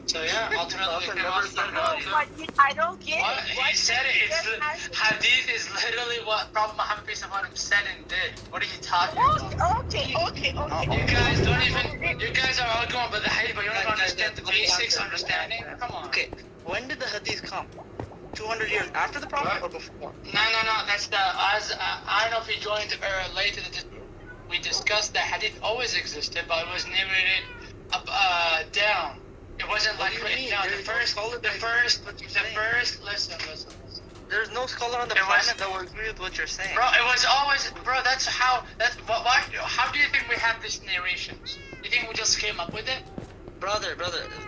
So yeah, ultimately Prophet they never lost said their that. religion. I don't get What? it. He said it. Hadith is literally what Prophet Muhammad peace upon him said and did. What are you talking about? Okay. You guys don't even. You guys are arguing about the hadith, but you don't even understand the basics understanding. Come on. Okay, when did the hadith come? 200 years after the Prophet or before? No. That's the. I don't know if you joined late. We discussed that hadith always existed, but it was narrated down. It wasn't like written down. The first. Listen. There's no scholar on the planet that will agree with what you're saying. Bro, it was always. Bro, that's how. Why? How do you think we have these narrations? You think we just came up with it? Brother,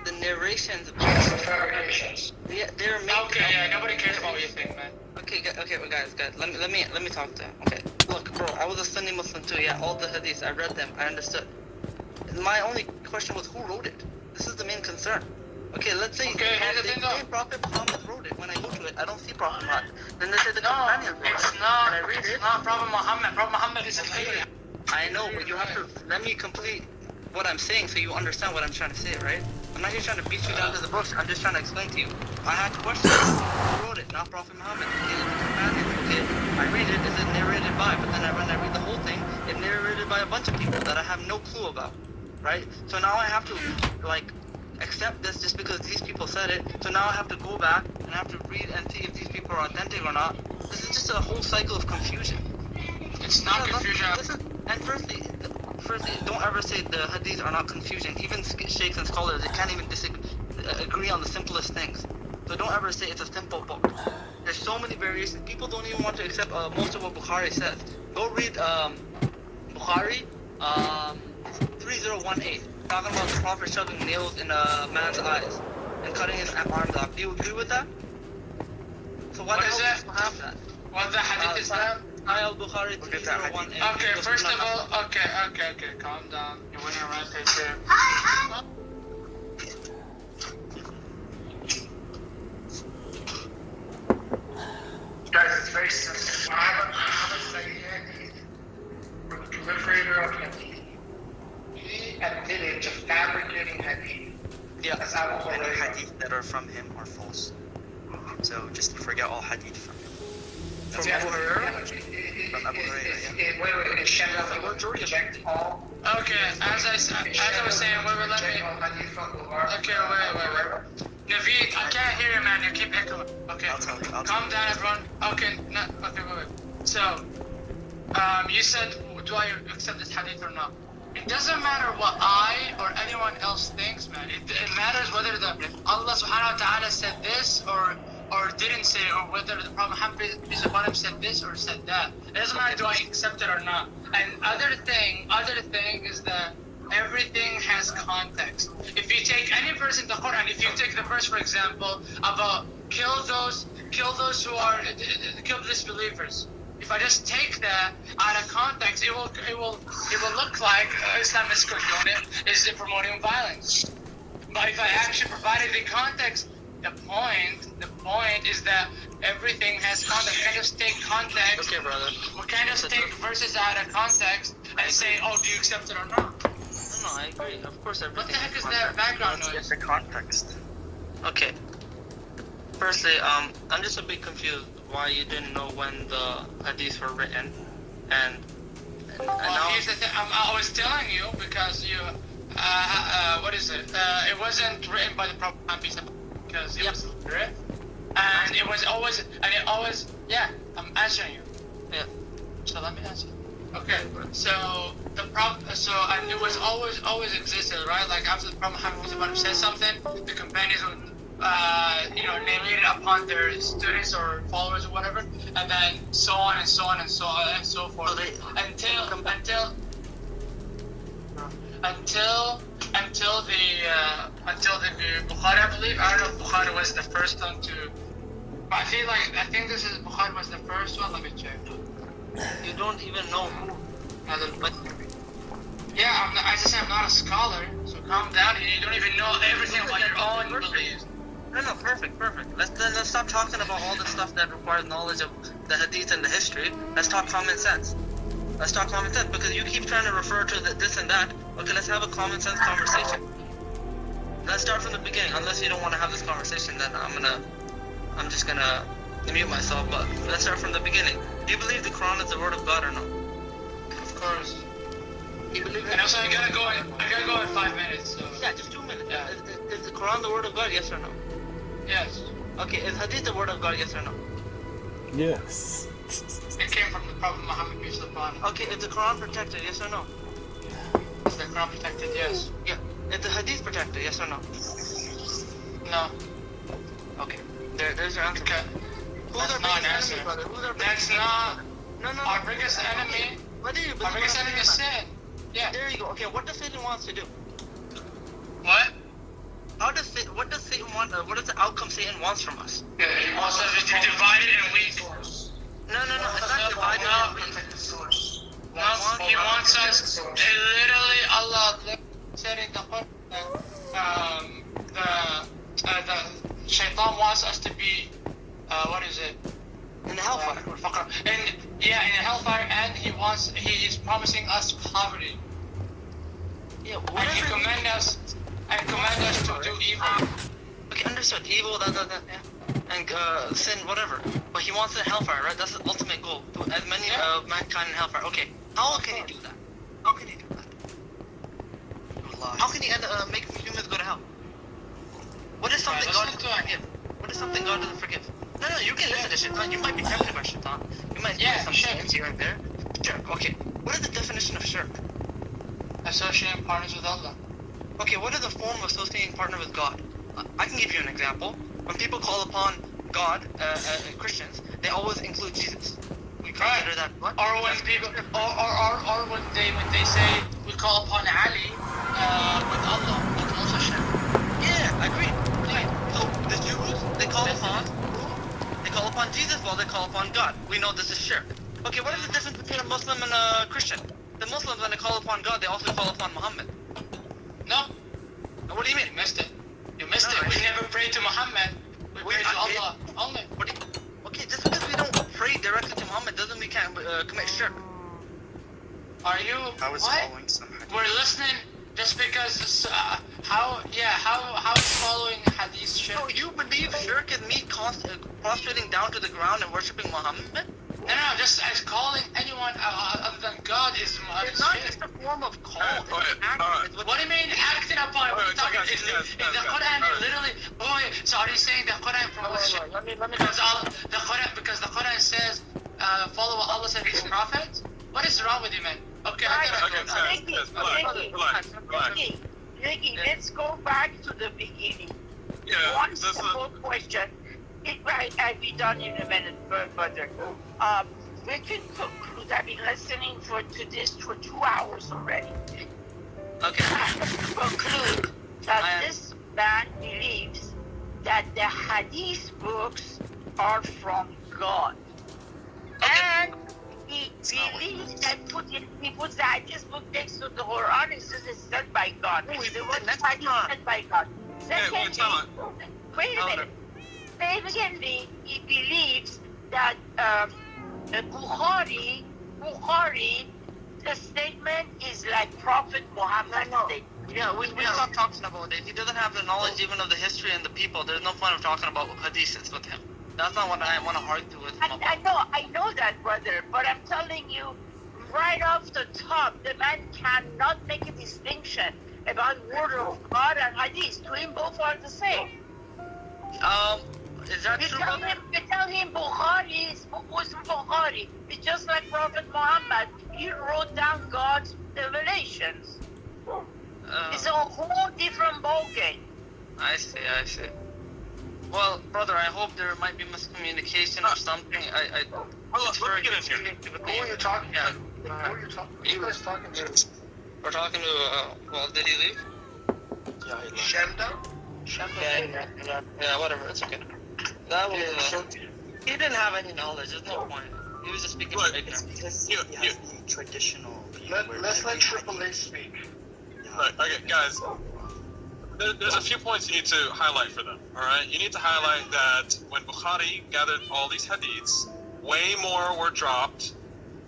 the narrations. Fabrications. Yeah, they're made. Okay, yeah, nobody cares about what you think, man. Okay, well, guys, let me talk to him. Okay, look, bro, I was a Sunni Muslim too. Yeah, all the hadiths, I read them, I understood. My only question was who wrote it. This is the main concern. Okay, let's say Prophet Muhammad wrote it. When I go to it, I don't see Prophet Muhammad. Then they say the companions wrote it. It's not. It's not Prophet Muhammad. Prophet Muhammad is a leader. I know, but you have to let me complete what I'm saying so you understand what I'm trying to say, right? I'm not here trying to beat you down to the books. I'm just trying to explain to you. I had questions. Who wrote it? Not Prophet Muhammad. Okay, the companions. Okay, I read it. Is it narrated by? But then when I read the whole thing, it's narrated by a bunch of people that I have no clue about, right? So now I have to accept this just because these people said it. So now I have to go back and I have to read and see if these people are authentic or not. This is just a whole cycle of confusion. It's not confusion. And firstly, don't ever say the hadiths are not confusion. Even sheikhs and scholars, they can't even agree on the simplest things. So don't ever say it's a simple book. There's so many variations. People don't even want to accept most of what Bukhari says. Go read Bukhari 3018, talking about the Prophet shoving nails in a man's eyes and cutting his arms off. Do you agree with that? So why the hell do you still have that? What the hadith is that? Bukhari 3018. Okay, first of all, okay, calm down. You're winning a rampage here. Guys, it's very simple. Muhammad said the proliferator of hadith. He admitted to fabricating hadith. Yeah, any hadith that are from him are false. So just forget all hadith from him. From Abu Hurairah? From Abu Hurairah, yeah. Wait, okay, as I was saying, let me. Okay, wait. Naveed, I can't hear you, man. You keep echoing. Okay, calm down, everyone. Okay, wait. So, you said, do I accept this hadith or not? It doesn't matter what I or anyone else thinks, man. It matters whether Allah subhanahu wa ta'ala said this or didn't say it, or whether the Prophet Muhammad peace upon him said this or said that. It doesn't matter do I accept it or not. And other thing is that everything has context. If you take any verse in the Quran, if you take the verse, for example, about kill those disbelievers. If I just take that out of context, it will look like Islam is condoning, is promoting violence. But if I actually provided the context, the point is that everything has context. We can't just take context. Okay, brother. We can't just take verses out of context and say, oh, do you accept it or not? No, I agree. Of course, everything. What the heck is that background noise? It's the context. Okay. Firstly, I'm just a bit confused why you didn't know when the hadiths were written, and well, here's the thing. I was telling you because you, what is it? It wasn't written by the Prophet because it was literate, and it always, yeah. I'm answering you. Yeah. So let me answer. Okay. So and it was always existed, right? Like after the Prophet Muhammad said something, the companions would narrate it upon their students or followers or whatever, and then so on and so on and so on and so forth until the Bukhari, I believe. I don't know if Bukhari was the first one to. But I think this is Bukhari was the first one. Let me check. You don't even know who. But yeah, as I said, I'm not a scholar, so calm down. You don't even know everything about your own beliefs. No, perfect. Let's stop talking about all the stuff that requires knowledge of the hadith and the history. Let's talk common sense. Because you keep trying to refer to this and that. Okay, let's have a common sense conversation. let's start from the beginning. Unless you don't want to have this conversation, then I'm just gonna mute myself. But let's start from the beginning. Do you believe the Quran is the word of God or no? Of course. You believe And also, I gotta go in 5 minutes. So. Yeah, just 2 minutes. Yeah. Is the Quran the word of God? Yes or no? Yes. Okay, is Hadith the word of God? Yes or no? Yes. It came from the Prophet Muhammad, peace be upon him. Okay, is the Quran protected? Yes or no? Is the Quran protected? Yes. Yeah. Is the Hadith protected? Yes or no? No. Okay. There's your answer. Okay. Who's That's our not an biggest answer. enemy, brother? Who's our That's biggest not. No. Our biggest enemy. What do you believe? Our biggest in enemy is Muhammad? sin. Yeah. There you go. Okay, what does Satan wants to do? What? What does Satan want? What is the outcome Satan wants from us? Yeah, he wants us to be divided and weak. No. It's not divided. No, he wants us. Literally, Allah said in the Quran, the Shaitan wants us to be, what is it? In the hellfire. In hellfire, and he is promising us poverty. Yeah. And Whatever. he command us to do evil. Okay, understood. Evil, that, yeah. And sin, whatever. But he wants the hellfire, right? That's the ultimate goal. To as many of mankind in hellfire. Okay. How can he do that? How can he do that? How can he make humans go to hell? What is something God doesn't forgive? What is something God doesn't forgive? No, you can listen to Shaitan. You might be tempted by Shaitan. You might do some sins here and there. Shirk. Okay. What is the definition of shirk? Associating partners with Allah. Okay, what is a form of associating partner with God? I can give you an example. When people call upon God, Christians, they always include Jesus. We consider that what? Or when people, or when they say we call upon Ali with Allah, that's also shirk. Yeah, I agree. Right. So the Jews, they call upon Jesus while they call upon God. We know this is shirk. Okay, what is the difference between a Muslim and a Christian? The Muslims, when they call upon God, they also call upon Muhammad. No. What do you mean? You missed it. You missed it. We never pray to Muhammad. We pray to Allah only. Okay, just because we don't pray directly to Muhammad doesn't mean we can't commit shirk. Are you? I was what? following some hadith. We're listening just because. How is following hadith shirk? So you believe shirk is me prostrating down to the ground and worshiping Muhammad? No, just as calling anyone other than God is It's not just a form of call. It's an act. What do you mean acting upon? What are you talking about? The Quran is literally. So are you saying the Quran promotes shirk? Because the Quran says follow what Allah said to His Prophet? What is wrong with you, man? Okay, Ricky, let's go back to the beginning. One simple question. I'll be done in a minute, brother. We can conclude. I've been listening to this for 2 hours already. Okay. Conclude that this man believes that the Hadith books are from God. And he believes that he puts the Hadith book next to the Quran and says it's sent by God. The word Hadith is sent by God. Secondly, wait a minute. Secondly, he believes that Bukhari, the statement is like Prophet Muhammad statement. Yeah, we stop talking about it. If he doesn't have the knowledge even of the history and the people, there's no point of talking about hadiths with him. That's not what I want to argue with him about. I know that, brother, but I'm telling you, right off the top, the man cannot make a distinction about word of God and hadith. To him, both are the same. Is that true? You tell him Bukhari is Muslim Bukhari. It's just like Prophet Muhammad. He wrote down God's revelations. It's a whole different ballgame. I see. Well, brother, I hope there might be miscommunication or something. Let me get in here. Who are you talking Yeah. to? Who are you guys talking to? We're talking to, well, did he leave? Yeah, he left. Shemda? Yeah, whatever, it's okay. That was, he didn't have any knowledge, there's no point. He was just speaking Look, from ignorance. Because he has the traditional view where Let's let every Triple A hadith- speak. Yeah. Right, okay, guys. There's a few points you need to highlight for them, alright? You need to highlight that when Bukhari gathered all these hadiths, way more were dropped,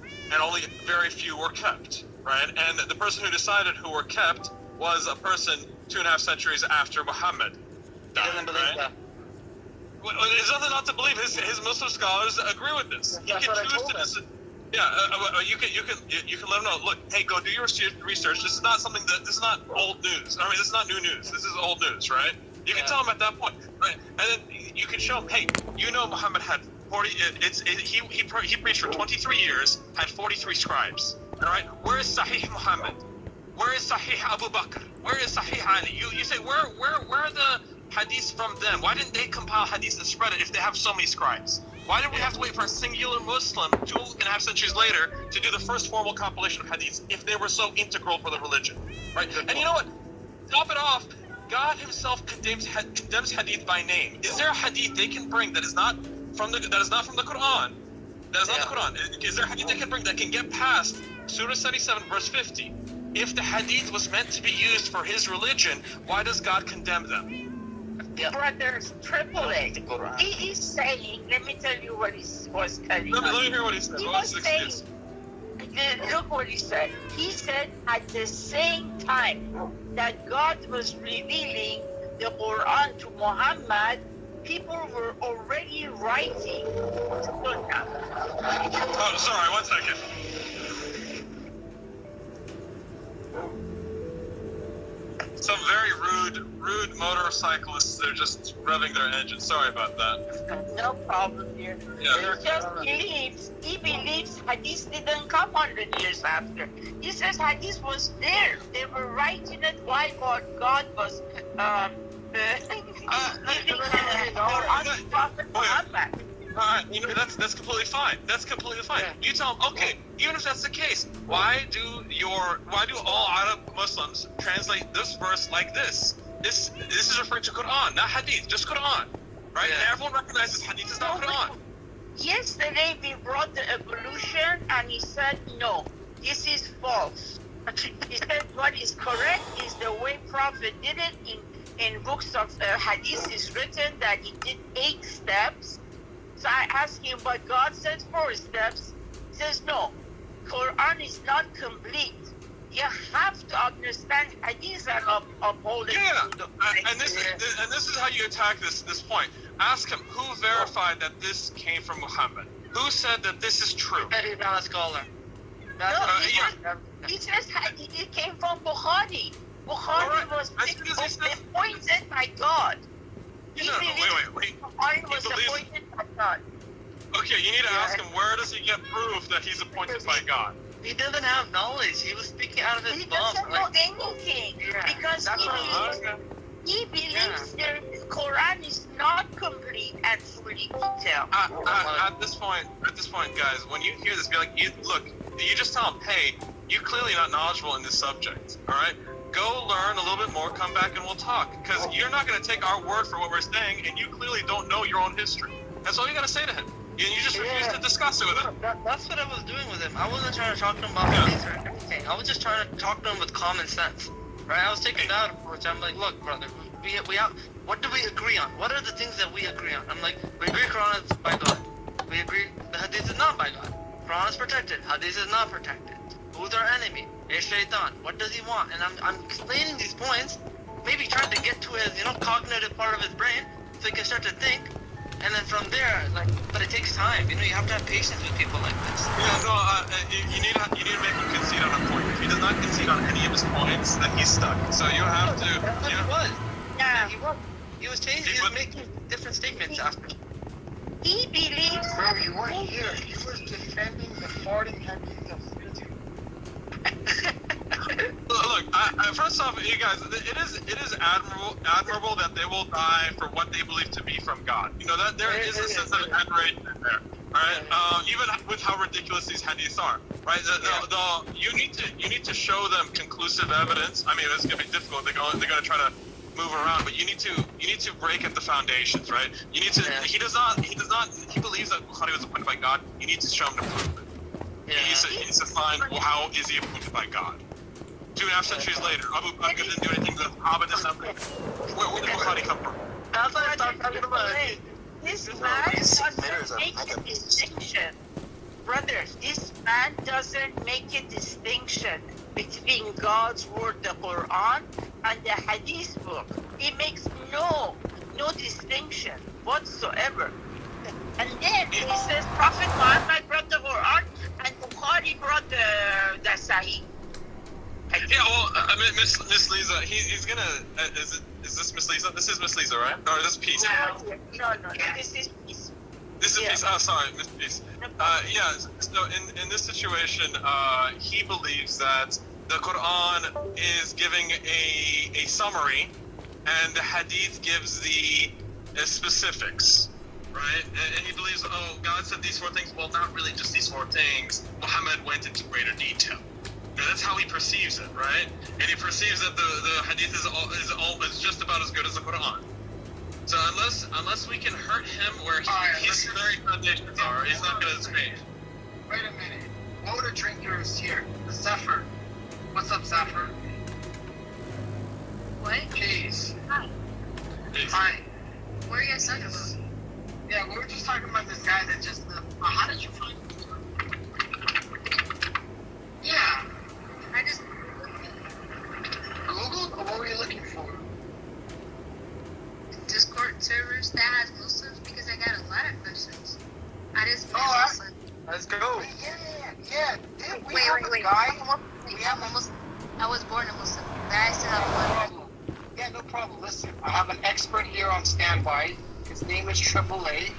and only very few were kept, right? And the person who decided who were kept was a person 2.5 centuries after Muhammad He died, doesn't believe right? that. Well, there's nothing not to believe. His Muslim scholars agree with this. You That's can what I choose told to him. you can let them know. Look, hey, go do your research. This is not something that this is not old news. I mean, this is not new news. This is old news, right? You can Yeah. tell them at that point, right? And then you can show them, hey, you know, Muhammad had 40. He preached for 23 years, had 43 scribes. All right, where is Sahih Muhammad? Where is Sahih Abu Bakr? Where is Sahih Ali? You say where are the hadiths from them? Why didn't they compile hadiths and spread it if they have so many scribes? Why did we have to wait for a singular Muslim 2.5 centuries later to do the first formal compilation of hadiths if they were so integral for the religion, right? And you know what? Top it off, God Himself condemns hadith by name. Is there a hadith they can bring that is not from the Quran? That is not the Quran. Is there a hadith they can bring that can get past Surah 77, verse 50? If the hadith was meant to be used for His religion, why does God condemn them? Brothers, triple A. He is saying, let me tell you what he was telling Let us. me hear what he said. He What's was the saying, excuse? look what he said. He said at the same time that God was revealing the Quran to Muhammad, people were already writing. Oh, sorry, 1 second. Some very rude motorcyclists, they're just revving their engines. Sorry about that. No problem here. Yeah. He believes hadith didn't come 100 years after. He says hadith was there. They were writing it while God was Prophet Muhammad. Alright, you know, that's completely fine. That's completely fine. You tell them, okay, even if that's the case, why do all Arab Muslims translate this verse like this? This is referring to Quran, not hadith, just Quran. Right? Yeah. And everyone recognizes hadith is not Quran. Yesterday we brought the evolution and he said no, this is false. He said what is correct is the way Prophet did it. In books of hadith is written that he did 8 steps. So I asked him, but God said 4 steps. He says no, Quran is not complete. You have to understand hadith and uphold it. Yeah, to the and this is how you attack this point. Ask him who verified that this came from Muhammad. Who said that this is true? He's not a scholar. That's No, what he says it came from Bukhari. Bukhari Alright, was as soon as he says- appointed by God. He No, believes wait. Bukhari was He believes- appointed by God. Okay, you need to ask him where does he get proof that he's appointed by God? He doesn't have knowledge. He was speaking out of his He bum. doesn't know anything because That's what I'm he believes the Quran is not complete and fully detailed. At this point, guys, when you hear this, be like, you just tell them, hey, you're clearly not knowledgeable in this subject, all right? Go learn a little bit more, come back and we'll talk. Because you're not going to take our word for what we're saying, and you clearly don't know your own history. That's all you got to say to him. You just refuse to discuss it with him. That's what I was doing with him. I wasn't trying to talk to him about hadith or anything. I was just trying to talk to him with common sense. Right? I was taking that approach. I'm like, look, brother, we have, what do we agree on? What are the things that we agree on? I'm like, we agree Quran is by God. We agree the hadith is not by God. Quran is protected. Hadith is not protected. Who's our enemy? It's shaitan. What does he want? And I'm explaining these points, maybe trying to get to his, cognitive part of his brain so he can start to think. And then from there, but it takes time. You have to have patience with people like this. Yeah, no, you need to make him concede on a point. If he does not concede on any of his points, then he's stuck. So you have to. That's what he was. Yeah. He was changing. He was making different statements after. He believes. Bro, you weren't here. He was defending the farting hadith of Fiji. Look, first off, you guys, it is admirable that they will die for what they believe to be from God. That there is a sense of admiration there. Right? Even with how ridiculous these hadiths are, right? You need to show them conclusive evidence. I mean, it's gonna be difficult. They're gonna try to move around, but you need to break at the foundations, right? You need to. He believes that Bukhari was appointed by God. You need to show him to prove it. Yeah. He needs to find how is he appointed by God. 2.5 centuries later, Abu Bakr didn't do anything to Sahaba did something. Where did Bukhari come from? That's what I started talking about. This man doesn't make a distinction. Brothers, this man doesn't make a distinction. between God's word, the Quran, and the Hadith book. He makes no distinction whatsoever. And then he says Prophet Muhammad brought the Quran and Bukhari brought the Sahih. Yeah, well, I mean, Miss Lisa, he's gonna. Is this Miss Lisa? This is Miss Lisa, right? Or is this Peace? No, this is Peace. This is Peace. Oh, sorry, Miss Peace. Yeah. So in this situation, he believes that the Quran is giving a summary, and the Hadith gives the specifics, right? And he believes, oh, God said these 4 things. Well, not really just these 4 things. Muhammad went into greater detail. Now, that's how he perceives it, right? And he perceives that the Hadith is just about as good as the Quran. So unless we can hurt him where his very foundations are, he's not gonna speak. Wait a minute. Water drinkers here. The Zephyr. What's up, Zephyr? What? Jeez. Hi. Hi. What are you guys talking about? Yeah, we were just talking about this guy that just. How did you find him? Yeah. I just Googled? Or what were you looking for? Discord servers that has Muslims because I got a lot of questions. I just Muslim. Let's go. Yeah. We Wait. have a guy. I'm a Muslim. I was born a Muslim. But I still No have one. problem. Yeah, no problem. Listen, I have an expert here on standby. His name is AAA.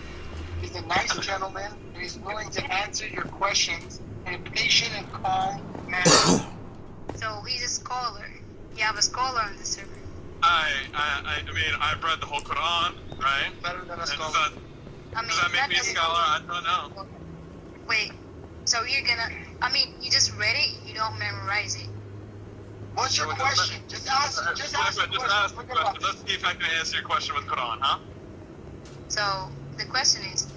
He's a nice gentleman, and he's willing to answer your questions in a patient and calm manner. So he's a scholar. You have a scholar on the server. I mean, I've read the whole Quran, right? Better than a And scholar. does that make me a doesn't- scholar? I don't know. Wait. So you're gonna? I mean, you just read it. You don't memorize it. What's your question? Just ask the Just question. ask the Look it up. question. Let's see if I can answer your question with Quran, huh? So the question is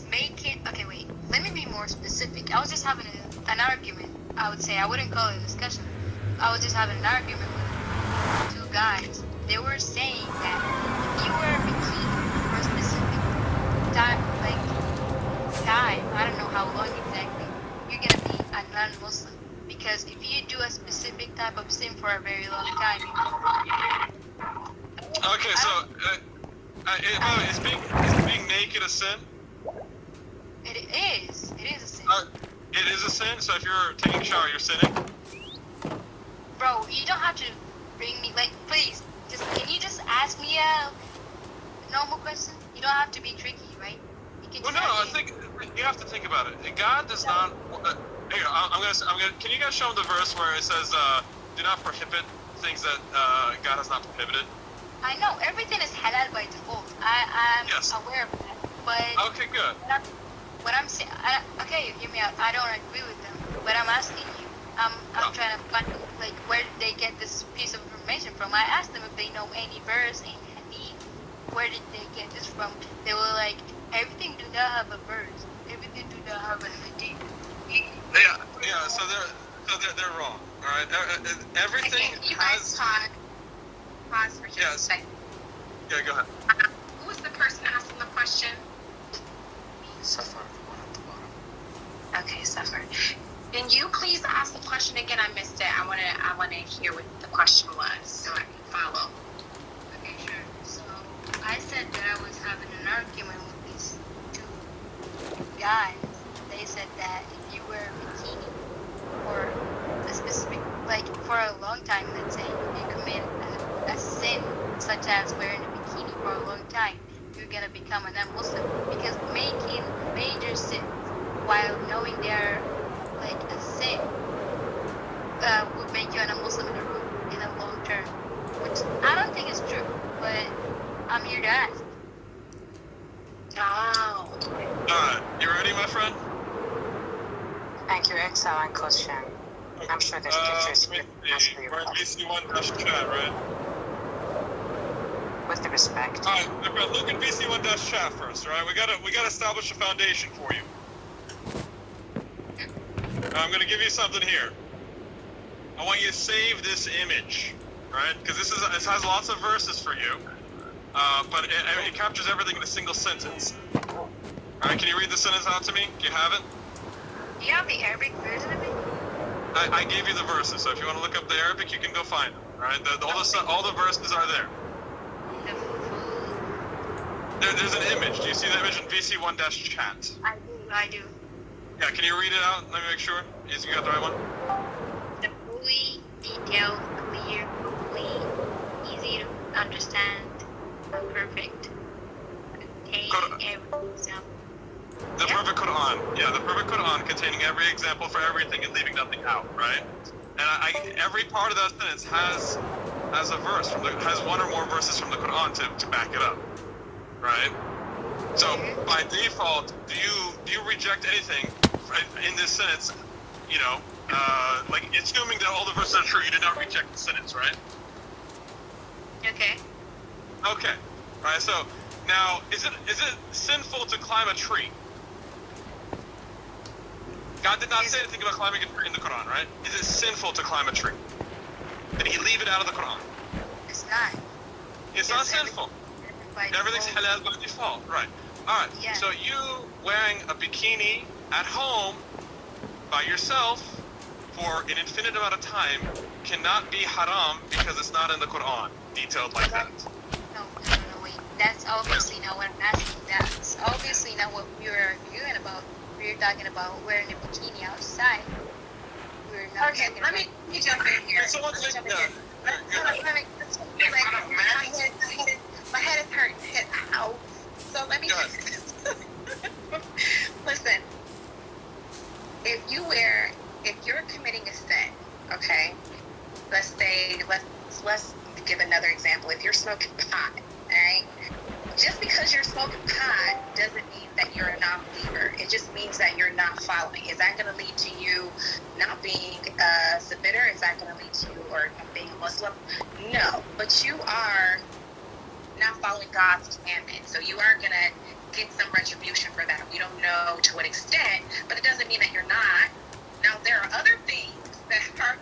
making. Okay, wait. Let me be more specific. I was just having an argument. I would say I wouldn't call it a discussion. I was just having an argument with 2 guys. They were saying that if you wear a bikini for a specific time, I don't know how long exactly, you're gonna be a non-Muslim. Because if you do a specific type of sin for a very long time, Okay, so is being naked a sin? it is a sin. It is a sin. So if you're taking a shower, you're sinning. Bro, you don't have to bring me, please, can you just ask me a normal question? You don't have to be tricky, right? You can Well, just no, I ask me. think you have to think about it. God does not. Here, I'm gonna. Can you guys show them the verse where it says, "Do not prohibit things that God has not prohibited"? I know, everything is halal by default. I'm Yes. aware of that. But Okay, good. what I'm saying, okay, hear me out. I don't agree with them, but I'm asking you. I'm trying to find, where did they get this piece of information from? I asked them if they know any verse, any hadith. Where did they get this from? They were like, everything do not have a verse. Everything do not have a hadith. Yeah. So they're wrong. All right. Everything Okay, you has. guys talk. Pause for just Yes. a second. Yeah, go ahead. Who was the person asking the question? Suffer. Okay, Suffer. Can you please ask the question again? I missed it. I wanna hear what the question was so I can follow. Okay, sure. So I said that I was having an argument with these 2 guys. They said that if you wear a bikini for a specific, for a long time, let's say, you commit a sin such as wearing a bikini for a long time, you're gonna become a non-Muslim, because making major sins while knowing they're a sin would make you a non-Muslim in a long term, which I don't think is true, but I'm here to ask. Oh. Alright, you ready, my friend? Thank you. Excellent question. I'm sure there's pictures We're answer your in question. VC1-chat, right? With the respect. Alright, my friend, look at VC1-chat first, alright? We gotta establish a foundation for you. I'm gonna give you something here. I want you to save this image, right? Because this has lots of verses for you, but it captures everything in a single sentence. Alright, can you read the sentence out to me? Do you have it? Do you have the Arabic version of it? I gave you the verses, so if you want to look up the Arabic, you can go find them. All right, all the verses are there. There's an image. Do you see the image in VC1-chat? I do. Yeah, can you read it out? Let me make sure. Is you got the right one? The fully detailed, clear, complete, easy to understand, perfect. Contain every example. The perfect Quran. Yeah, the perfect Quran containing every example for everything and leaving nothing out, right? And every part of that sentence has a verse has one or more verses from the Quran to back it up, right? So by default, do you reject anything in this sentence? You know, like assuming that all the verses are true, you did not reject the sentence, right? Okay. Okay. All right. So now, is it sinful to climb a tree? God did not say anything about climbing a tree in the Quran, right? Is it sinful to climb a tree? Did he leave it out of the Quran? It's not. It's not sinful. Everything's halal by default, right? All right. Yeah. So you wearing a bikini at home by yourself for an infinite amount of time cannot be haram because it's not in the Quran, detailed like that. No, wait. That's obviously not what I'm asking. That's obviously not what we were arguing about. We were talking about wearing a bikini outside. We're not Okay, talking let about... me jump in here. So what's Let me jump in yeah. here. My head is hurting. Ow. So let me listen. If you're committing a sin, okay? Let's give another example. If you're smoking pot, all right? Just because you're smoking pot doesn't mean that you're a non-believer. It just means that you're not following. Is that going to lead to you not being a submitter? Is that going to lead to you or not being a Muslim? No, but you are not following God's commandments. So you are going to get some retribution for that. We don't know to what extent, but it doesn't mean that you're not. Now, there are other things that are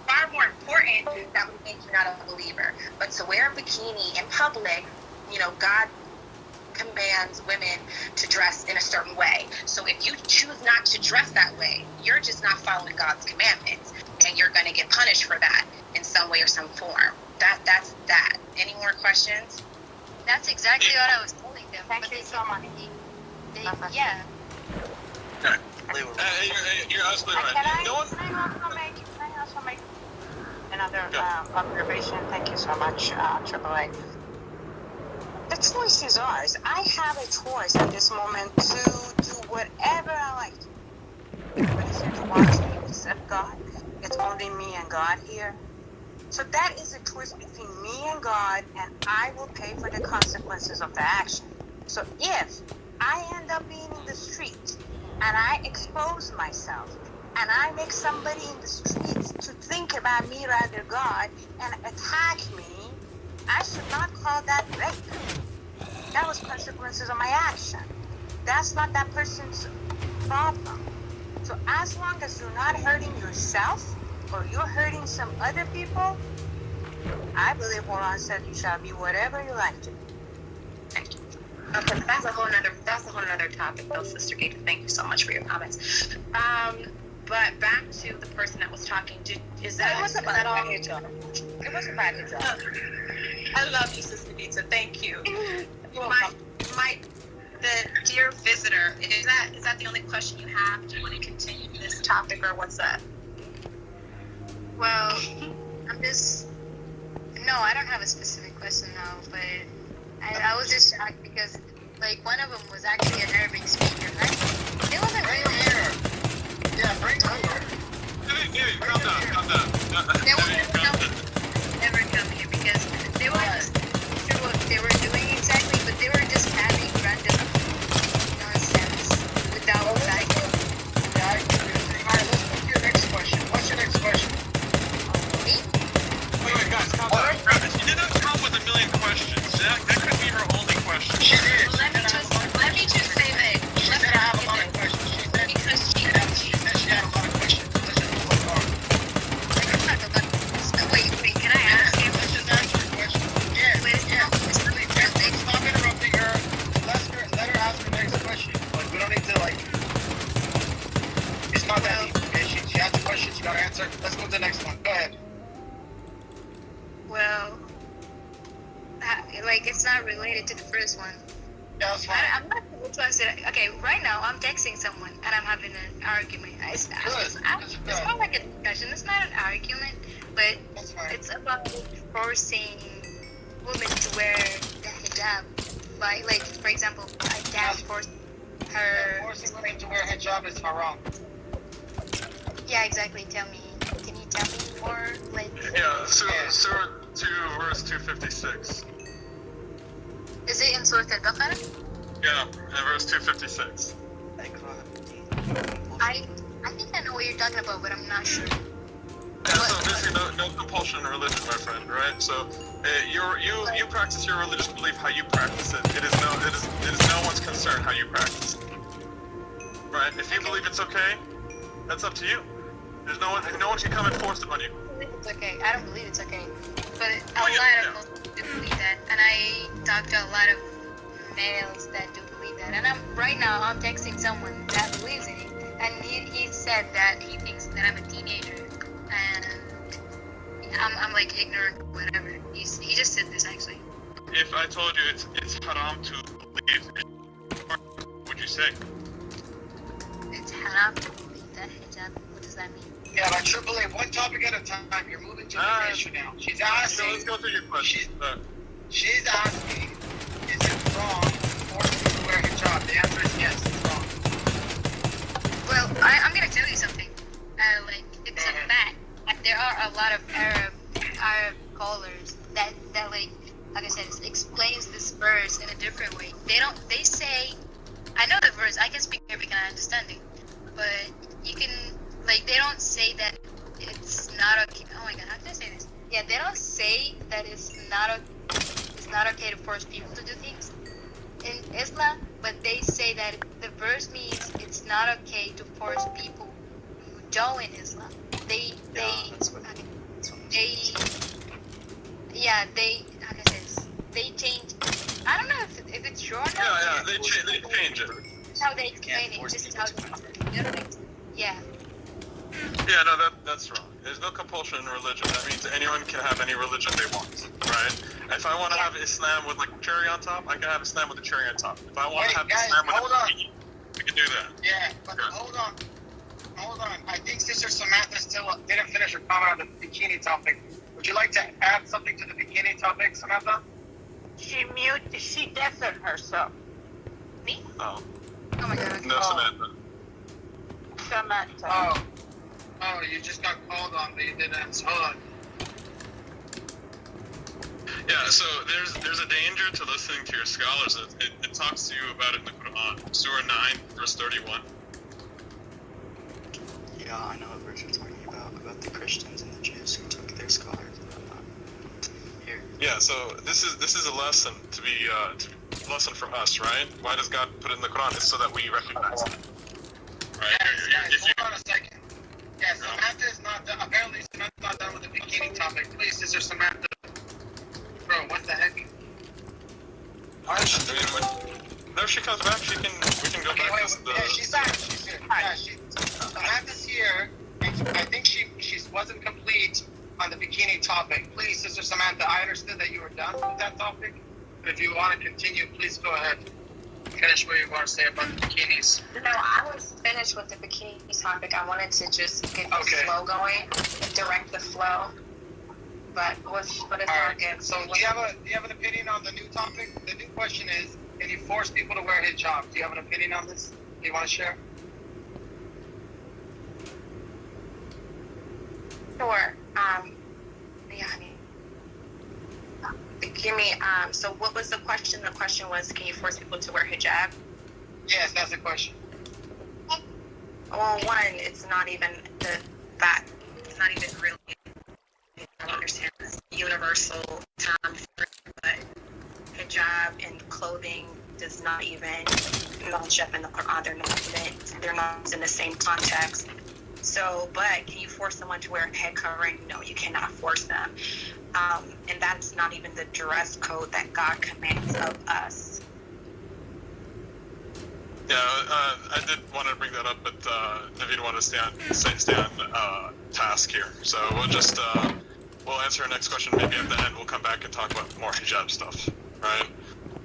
far more important that would make you not a believer. But to wear a bikini in public, you know, God commands women to dress in a certain way. So if you choose not to dress that way, you're just not following God's commandments, and you're going to get punished for that in some way or some form. That's that. Any more questions? That's exactly what I was telling them. Thank you so much. Yeah. You're absolutely right. Can I No one. also make another observation? Thank you so much, AAA. The choice is ours. I have a choice at this moment to do whatever I like. Everybody's here to watch me except God. It's only me and God here. So that is a choice between me and God, and I will pay for the consequences of the action. So if I end up being in the street and I expose myself and I make somebody in the streets to think about me rather God and attack me, I should not call that rape. That was consequences of my action. That's not that person's problem. So as long as you're not hurting yourself or you're hurting some other people, I believe Quran said you shall be whatever you like to be. Thank you. Okay, that's a whole nother topic, though, Sister Gator. Thank you so much for your comments. But back to the person that was talking. Is that all? It was about hijab. I love you, Sister Gator. Thank you. The dear visitor. Is that the only question you have? Do you want to continue this topic, or what's that? Well, no, I don't have a specific question now, but I was just shocked because, like, one of them was actually an Arabic speaker, right? It wasn't really Arab. Yeah, bring it over. Calm down. They wouldn't never come here because they were just doing what they were doing exactly, but they were just having random nonsense without like. Alright, let's move to your next question. What's your next question? Me? Wait, guys, calm down. She did not come with a million questions. That could be her only question. She did. Let me just say that. She said I have a lot of questions. She said she had a lot of questions. Let's just move on. Wait, can I ask you? Let's just answer your question. related to the first one. That's fine. I'm not sure which one said. Okay, right now I'm texting someone and I'm having an argument. It's not like a discussion. It's not an argument, but That's fine. it's about forcing women to wear the hijab. Like for example, I can't force her. Forcing women to wear hijab is haram. Yeah, exactly. Tell me. Can you tell me more? Like. Yeah, Surah 2, verse 256. Is it in Surah Al-Baqarah? Yeah, in verse 256. I think I know what you're talking about, but I'm not sure. Yeah, so basically no compulsion in religion, my friend, right? So you practice your religious belief how you practice it. It is no one's concern how you practice it. Right? If you believe it's okay, that's up to you. There's no one can come and force it on you. It's okay. I don't believe it's okay. But a lot of Muslims do believe that. And I talk to a lot of males that do believe that. And right now I'm texting someone that believes in it. And he said that he thinks that I'm a teenager. And I'm like ignorant, whatever. He just said this actually. If I told you it's haram to believe it, what would you say? It's haram to believe that hijab. What does that mean? Yeah, like AAA, one topic at a time. You're moving to the issue now. She's asking. So let's go through your question. She's asking, is it wrong for people to wear hijab? The answer is yes, it's wrong. Well, I'm gonna tell you something. Like it's a fact. There are a lot of Arab scholars that like I said, explains this verse in a different way. They say, I know the verse. I can speak Arabic and I understand it, but you can. Like, they don't say that it's not okay. Oh my god, how can I say this? Yeah, they don't say that it's not okay to force people to do things in Islam, but they say that the verse means it's not okay to force people who join Islam. They how can I say this? They change. I don't know if it's true or not. Yeah, they change it. This is how they explain it. This is how yeah. Yeah, no, that's wrong. There's no compulsion in religion. That means anyone can have any religion they want, right? If I want to have Islam with like a cherry on top, I can have Islam with a cherry on top. If I want to have Islam with a bikini, we can do that. Yeah, but hold on. I think Sister Samantha still didn't finish her comment on the bikini topic. Would you like to add something to the bikini topic, Samantha? She deafened herself. Me? Oh. Oh my god. No, Samantha. Samantha. Oh, you just got called on, but you didn't answer. Hold on. Yeah, so there's a danger to listening to your scholars. It talks to you about it in the Quran. Surah 9, verse 31. Yeah, I know what verse you're talking about the Christians and the Jews who took their scholars and whatnot. Here. Yeah, so this is a lesson to be a lesson for us, right? Why does God put it in the Quran? It's so that we recognize it. Right? Guys, hold on a second. Yeah, Samantha is not done. Apparently, Samantha's not done with the bikini topic. Please, Sister Samantha. Bro, what the heck? No, she comes back. We can go back to the. Yeah, she's back. She's here. Yeah, Samantha's here, and I think she wasn't complete on the bikini topic. Please, Sister Samantha, I understood that you were done with that topic, but if you want to continue, please go ahead. Finish what you want to say about the bikinis. No, I was finished with the bikini topic. I wanted to just get the flow going, direct the flow. But it's all good. So do you have an opinion on the new topic? The new question is, can you force people to wear hijab? Do you have an opinion on this? Do you want to share? Sure. Give me, so what was the question? The question was, can you force people to wear hijab? Yes, that's the question. Well, one, it's not even that. It's not even really, I don't understand this universal term for it, but hijab and clothing does not even match up in the Quran. They're not in the same context. So, but can you force someone to wear a head covering? No, you cannot force them. And that's not even the dress code that God commands of us. Yeah, I did want to bring that up, but Naveed wanted to stay on task here. So we'll answer our next question maybe at the end. We'll come back and talk about more hijab stuff, right?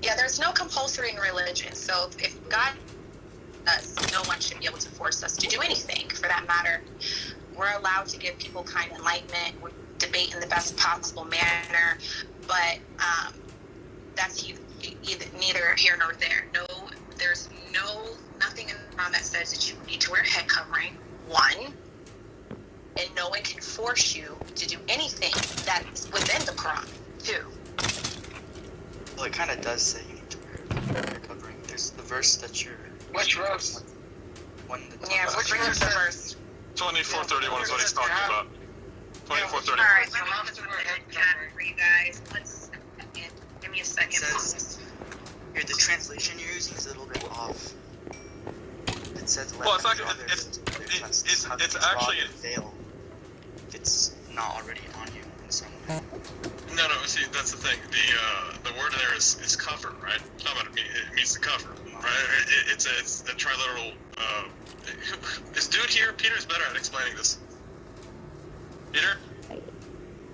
Yeah, there's no compulsory in religion. So if God does, no one should be able to force us to do anything. For that matter, we're allowed to give people kind enlightenment, we debate in the best possible manner, but that's neither here nor there. No, there's nothing in the Quran that says that you need to wear a head covering, one, and no one can force you to do anything that is within the Quran, two. Well, it kind of does say you need to wear a covering. There's the verse that you're... Which verse? Yeah, which verse? The verse? 2431 is what he's talking about. 2431. All right, let me put something in the chat for you guys. Give me a second. It says, here, the translation you're using is a little bit off. It says, let Well, it's them actually, draw their it's tests. How it's can you draw actually, and fail if it's not already on you in some way. no, see, that's the thing. The word there is cover, right? It's not what it means to cover, right? It's a triliteral, this dude here, Peter's better at explaining this. Peter?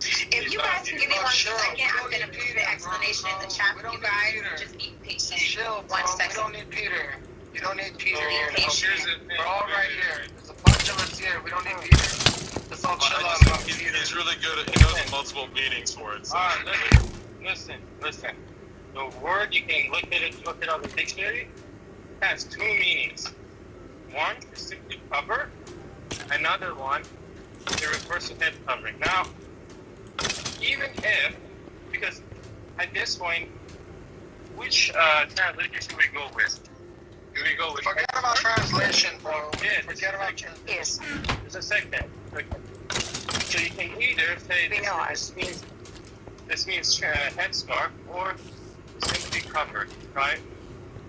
If you guys can give me 1 second, I'm going to put the explanation in the chat for you guys. Just be patient. Chill, bro. 1 second. We don't need Peter. You don't need Peter here. patient. We're all right here. There's a bunch of us here. We don't need Peter. Let's all chill out about Peter. He's really good at, he knows multiple meanings for it. So. Alright, listen. The word, you can look it up in the dictionary, has two meanings. One is simply cover, another one, it refers to head covering. Now, even if, because at this point, which translation should we go with? Do we go with... Forget about translation, bro. Yeah, Forget about translation. Yes. There's a second. So you can either say this means headscarf or simply covered, right?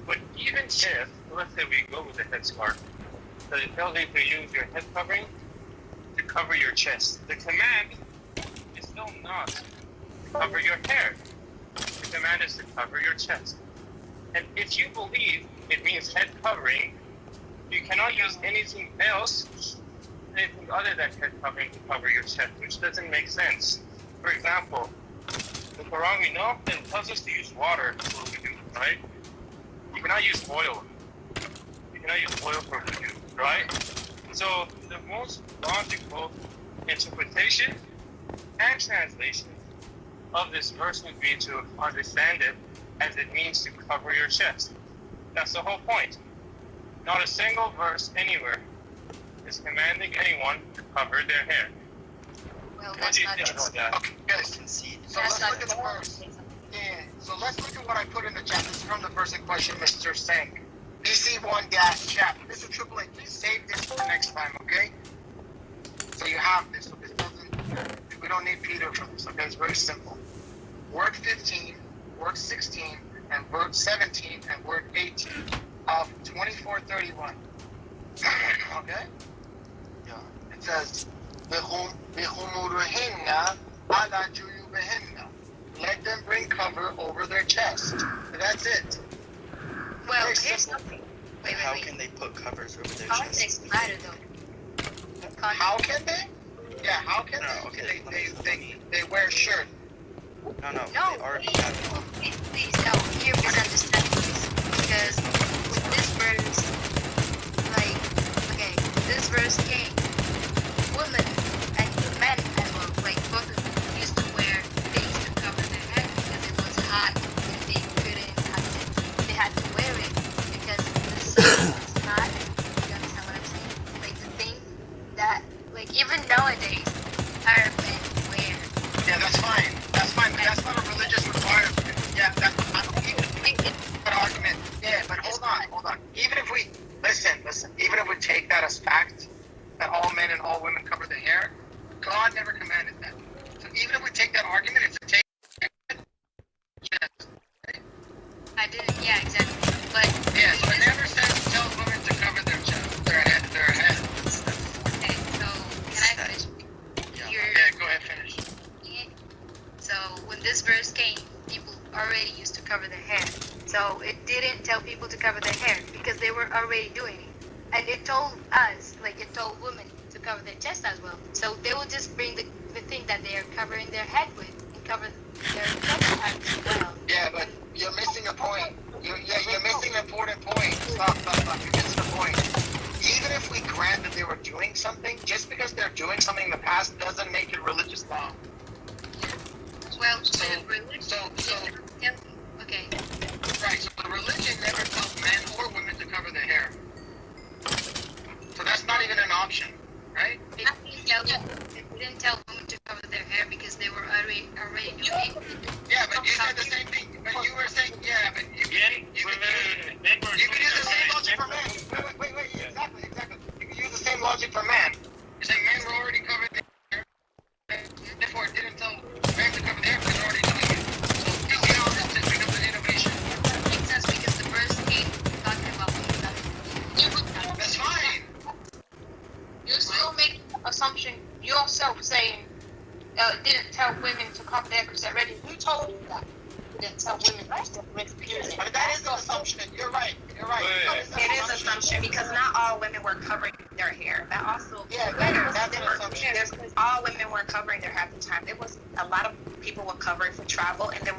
But even if, let's say we go with the headscarf, so it tells you to use your head covering to cover your chest. The command is still not to cover your hair. The command is to cover your chest. And if you believe it means head covering, you cannot use anything else, anything other than head covering to cover your chest, which doesn't make sense. For example, the Quran we know it tells us to use water for wudu, right? You cannot use oil. You cannot use oil for wudu, right? So the most logical interpretation and translation of this verse would be to understand it as it means to cover your chest. That's the whole point. Not a single verse anywhere is commanding anyone to cover their hair. Well, What that's do you not think true. about that? Okay, guys. Concede. So let's look at the verse. Yeah. So let's look at what I put in the chat. This is from the verse in question, Mr. Singh. DC1 gas chat. This is AAA. Please save this for next time, okay? So you have this. So this doesn't. We don't need Peter for this. Okay, it's very simple. Word 15, word 16, and word 17, and word 18 of 2431. Okay? Yeah. It says, بِخُمُورِهِنَّ عَلَى جُيُوبِهِنَّ. Let them bring cover over their chest. That's it. Well, Very here's simple. something. How can they put covers over their Context chest? matter though. How can they? Yeah, how can No, they? okay, They wear a shirt. No, No, they already have it. please, no, you're misunderstanding this. Because with this verse, like, okay, this verse came, women and men as well, like both of them used to wear things to cover their head because it was hot and they couldn't have to, they had to wear it because the sun was hot. You understand what I'm saying? Like the thing that, like even nowadays, Arab men wear. Yeah, that's fine. That's fine, but that's not a religious requirement. Yeah, that's I don't even think that argument. Yeah, but hold on. Even if we listen, even if we take that as fact, that all men and all women cover their hair, God never commanded that. So even if we take that argument, it's a take. Yes. I didn't, yeah, exactly. But Yeah, so it never says tell women to cover their chest, their head. okay, so can I finish? Yeah, go ahead, finish. So when this verse came, people already used to cover their hair. So it didn't tell people to cover their hair because they were already doing it. And it told us, like it told women to cover their chest as well. So they will just bring the thing that they are covering their head with and cover their chest as well. Yeah, but You're missing a point. You're missing an important point. Stop. You're missing a point. Even if we grant that they were doing something, just because they're doing something in the past doesn't make it religious law. Well, okay. Right, so the religion never tells men or women to cover their hair. So that's not even an option, right? They didn't tell women to cover their hair because they were already doing it. Yeah, but you said the same thing. But you were saying, yeah, but you could use the same logic for men. Wait, exactly. You could use the same logic for men. You're saying men were already covered their hair, therefore it didn't tell men to cover their hair because they're already doing it. So you see how this is because of innovation. That makes sense because the first game talking about women. That's fine. You're still making an assumption yourself saying didn't tell women to cover their because they're ready. Who told you that? Didn't tell women to But that is an assumption. You're right. It is assumption because not all women were covering their hair. That also that's an assumption. All women weren't covering their hair at the time. There was a lot of people were covering for travel, and then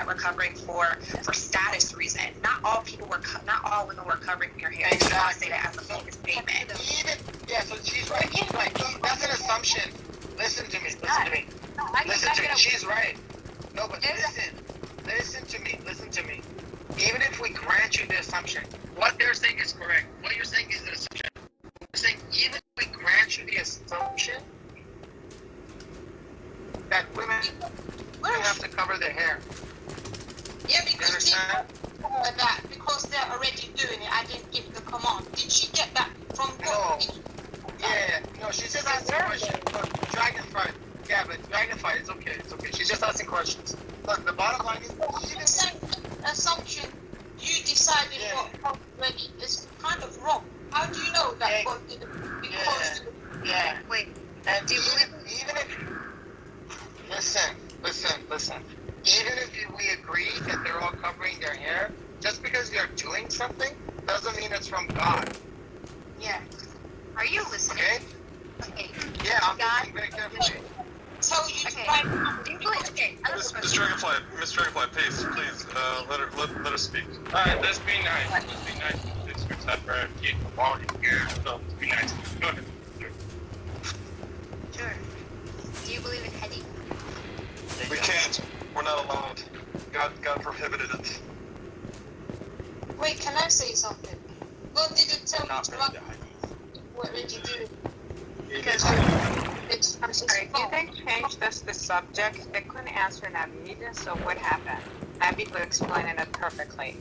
were covering for status reason. Not all women were covering their hair. Exactly. I say that as a focus statement. So she's right. That's an assumption. Listen to me. She's right. No, but listen to me. Even if we grant you the assumption, what they're saying is correct. What you're saying is the assumption. You're saying even if we grant you the assumption that women have to cover their hair. Yeah, because that because they're already doing it. I didn't give the command. Did she get that from God? No, she's just asking questions. Look, Dragonfly. Yeah, but Dragonfly, it's okay. She's just asking questions. Look, the bottom line is even assumption you decided what already is kind of wrong. How do you know that God did it? Because Wait. And even if listen. Even if we agree that they're all covering their hair, just because they're doing something doesn't mean it's from God. Yeah. Are you listening? Okay. Yeah, I'm listening very carefully. Tell you to write. Do you believe? Okay. Miss Dragonfly, please, let her speak. Alright, let's be nice. Let's accept her. Keep the volume here. So let's be nice. Go ahead. Sure. Do you believe in hadith? We can't. We're not allowed. God prohibited it. Wait, can I say something? God didn't tell me to write. What did you do? Because I'm sorry, if they changed the subject, they couldn't answer Navid, so what happened? Navid will explain it perfectly.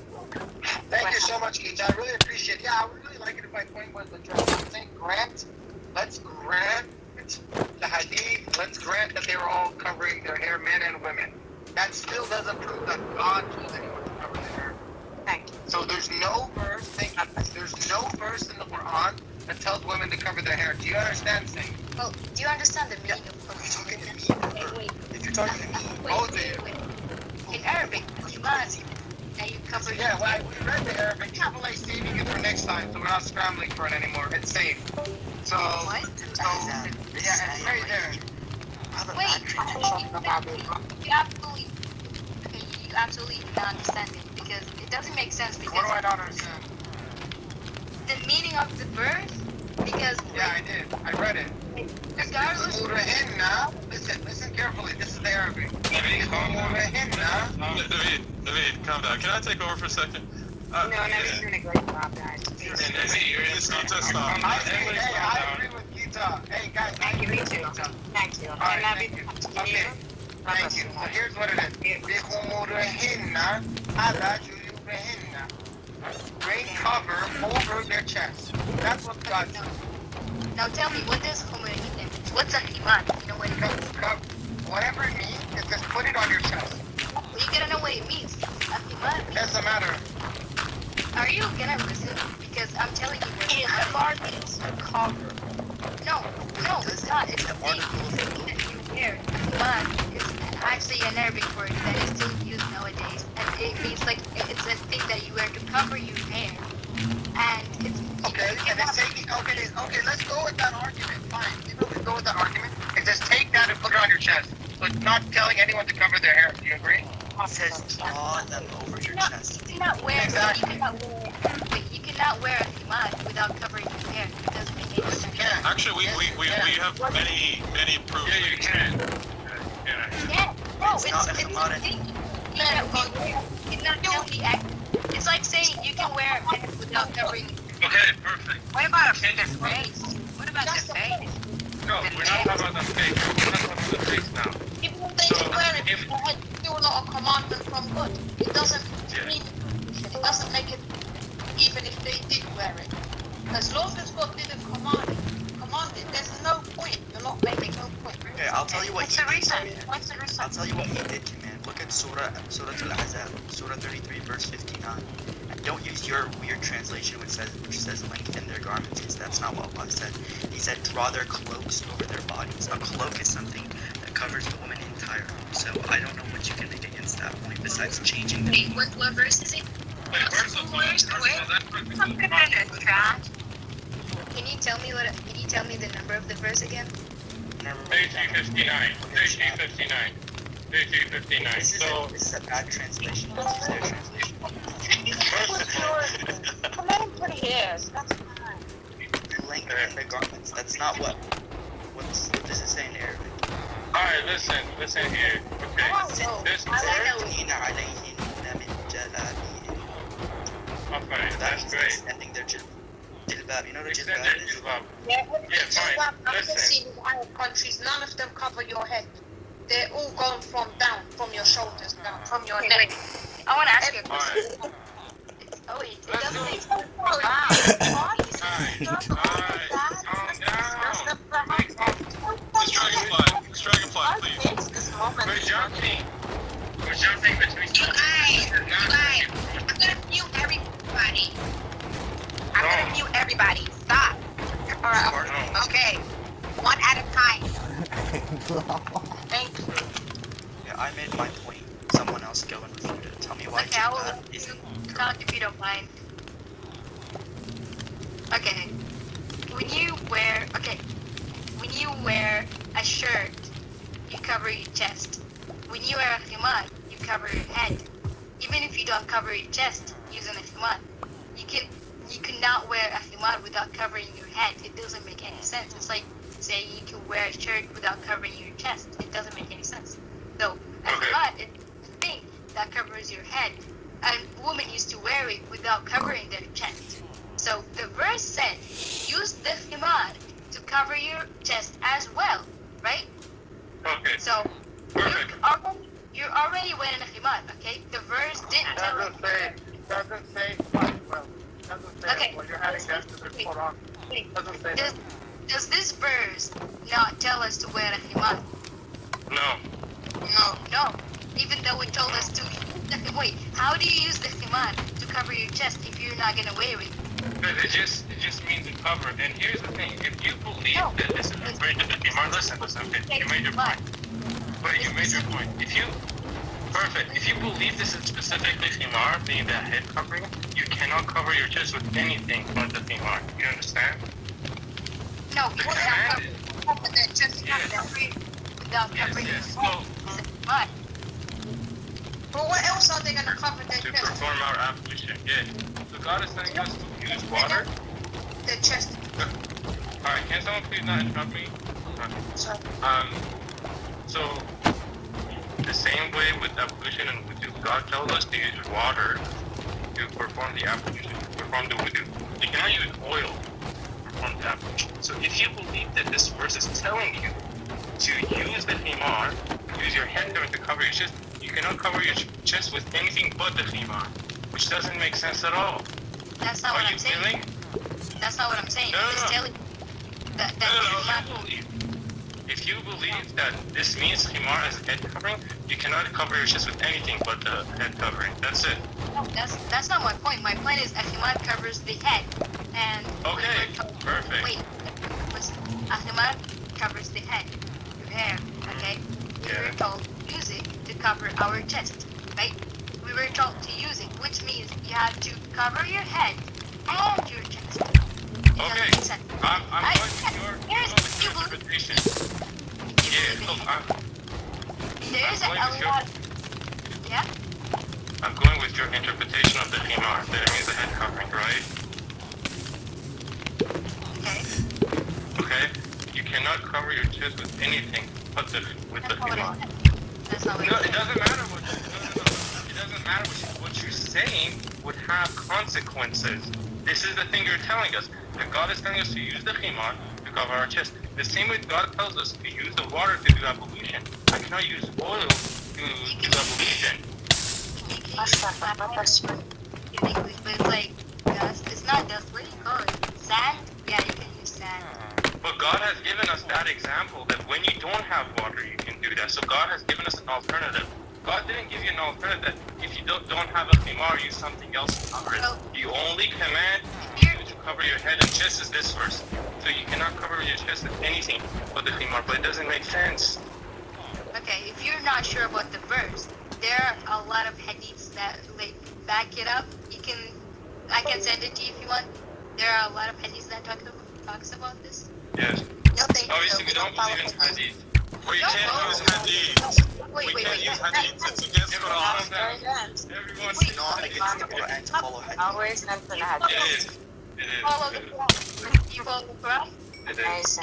Thank you so much, Keith. I really appreciate it. Yeah, I would really like it if my point was addressed. I'm saying let's grant the hadith, let's grant that they were all covering their hair, men and women. That still doesn't prove that God told anyone to cover their hair. Thank you. So there's no verse in the Quran that tells women to cover their hair. Do you understand, Saint? Well, do you understand the meaning of Are you talking to me? If you're talking to me, Both of you. in Arabic, iman, and you cover your hair. We read the Arabic. We're like saving it for next time, so we're not scrambling for it anymore. It's safe. So, What? it's right there. You absolutely do not understand it because it doesn't make sense because What do I not understand? the meaning of the verse because Yeah, I did. I read it. regardless Listen carefully. This is the Arabic. Navid, calm down. Can I take over for a second? No, Navid's doing a great job, guys. Just stop. I agree with Gita. Hey, guys. Thank you, me too. Thank you. Alright, And thank you. Navid, continue. Thank you. So here's what it is. بِخُمُرِهِنَّ عَلَى جُيُوبِهِنَّ. Bring cover over their chest. That's what God said. now tell me what does humility mean? What's an iman? You know what it means? Whatever it means, is just put it on your chest. Well, you gotta know what it means. An iman means. Doesn't matter. Are you gonna listen? Because I'm telling you what It means cover. No, it's not. It's a thing. It's a thing that you wear. Iman is actually an Arabic word that is still used nowadays. And it means like it's a thing that you wear to cover your hair. And it's Okay, and it's taking, okay, let's go with that argument. Fine, even if we go with that argument, and just take that and put it on your chest. So it's not telling anyone to cover their hair. Do you agree? It says draw them over your chest. You cannot wear a khimar without covering your hair. It doesn't make any sense. Actually, we have many proof. Yeah, you can. Yeah, no, It's not a khimar. It's like saying you can wear a hat without covering. Okay, perfect. What about the face? What about the face? No, we're not talking about the face. We're not talking about the face now. Even if they wear it, it's still not a commandment from God. It doesn't mean, it doesn't make it, even if they did wear it. As long as God didn't command it, there's no point. You're not making no point. Okay, I'll tell you what What's he the did. reason? What's the reason? I'll tell you what he did, man. Look at Surah Al-Ahzab, Surah 33, verse 59. And don't use your weird translation which says lengthen their garments, because that's not what Allah said. He said draw their cloaks over their bodies. A cloak is something that covers the woman entirely. So I don't know what you can make against that point besides changing the Wait, what verse is it? Can you tell me the number of the verse again? 3359. 3359. 3359. This is a bad translation. This is their translation. Command for the hairs. That's fine. Lengthen the garments. That's not what does it say in Arabic? Alright, listen here. Okay. This يُرْضِينَ عَلَيْهِنَّ مِنْ جَلَابِيبِهِنَّ. okay, That that's means great. extending their jilbab. You know what a Extend jilbab their is? jilbab. Yeah, fine. I've Listen. seen in Arab countries, none of them cover your head. They're all going from down, from your shoulders down, from your Wait, neck. I want to ask you a Alright. question. Oh wait, it Let's doesn't go. make sense. Alright, calm down. Miss Dragonfly, please. We're jumping between You guys, I'm gonna mute everybody. I'm gonna mute everybody. Stop. Alright, okay. One at a time. Thank you. Yeah, I made my point. Someone else go and refute it. Tell me why Okay, I will jilbab let you isn't talk correct. if you don't mind. Okay. When you wear a shirt, you cover your chest. When you wear a khimar, you cover your head. Even if you don't cover your chest using a khimar, you cannot wear a khimar without covering your head. It doesn't make any sense. It's like saying you can wear a shirt without covering your chest. It doesn't make any sense. So a khimar is a thing that covers your head. And women used to wear it without covering their chest. So the verse said, use the khimar to cover your chest as well, right? Okay. So Perfect. you're already wearing a khimar, okay? The verse didn't tell you. Doesn't say fight, well. Doesn't say Okay. well, you're having that to be put on. Doesn't say that. Does this verse not tell us to wear a khimar? No. No. Even though it told us to use the wait, how do you use the khimar to cover your chest if you're not gonna wear it? But it just means to cover. And here's the thing: if you believe that this is referring to the khimar, listen. Okay, you made your point. But you made your point. If you believe this is specifically khimar, being the head covering, you cannot cover your chest with anything but the khimar. You understand? No, The command is cover the chest without covering your yes. head. But But what else are they gonna cover their To chest? perform our ablution. Yeah. So God is telling us to use water. Their chest. Alright, can someone please not interrupt me? So, So the same way with ablution and wudu, God tells us to use water to perform the ablution, perform the wudu. You cannot use oil to perform the ablution. So if you believe that this verse is telling you to use the khimar, use your head covering to cover your chest, you cannot cover your chest with anything but the khimar, which doesn't make sense at all. that's not Are what you I'm saying. feeling? That's not what I'm saying. No, It's no. telling that No, khimar. if you believe that this means khimar as head covering, you cannot cover your chest with anything but the head covering. That's it. No, that's not my point. My point is a khimar covers the head, and Okay, perfect. Wait, listen. A khimar covers the head, your hair. Okay, we were told to use it to cover our chest, right? We were told to use it, which means you have to cover your head and your chest. It doesn't Okay, make sense. I'm going with Here's your interpretation. Yeah, look, There's I'm a going with your- lot. Yeah? I'm going with your interpretation of the khimar. That it means the head covering, right? Okay. Okay? You cannot cover your chest with anything but the khimar. That's not what No, it it said. doesn't matter what it doesn't matter what you're saying would have consequences. This is the thing you're telling us. That God is telling us to use the khimar to cover our chest. The same way God tells us to use the water to do ablution. I cannot use oil to do ablution. You can use that uniquely, but it's like dust. It's not dust. What do you call it? Sand? Yeah, you can use sand. But God has given us that example that when you don't have water, you can do that. So God has given us an alternative. God didn't give you an alternative. If you don't have a khimar, use something else to cover it. The only command you to cover your head and chest is this verse. So you cannot cover your chest with anything but the khimar. But it doesn't make sense. Okay, if you're not sure about the verse, there are a lot of hadiths that like back it up. I can send it to you if you want. There are a lot of hadiths that talks about this. Yes. No, thank you. Obviously, we don't believe in hadith. We Don't can't follow use hadith. hadith. Wait, We can't use hadith. It's against Quran. Everyone's Wait, Not against the Quran to follow hadith. Always mention It hadith. is. It is. Follow the Quran. You follow the Quran? It is. Nice.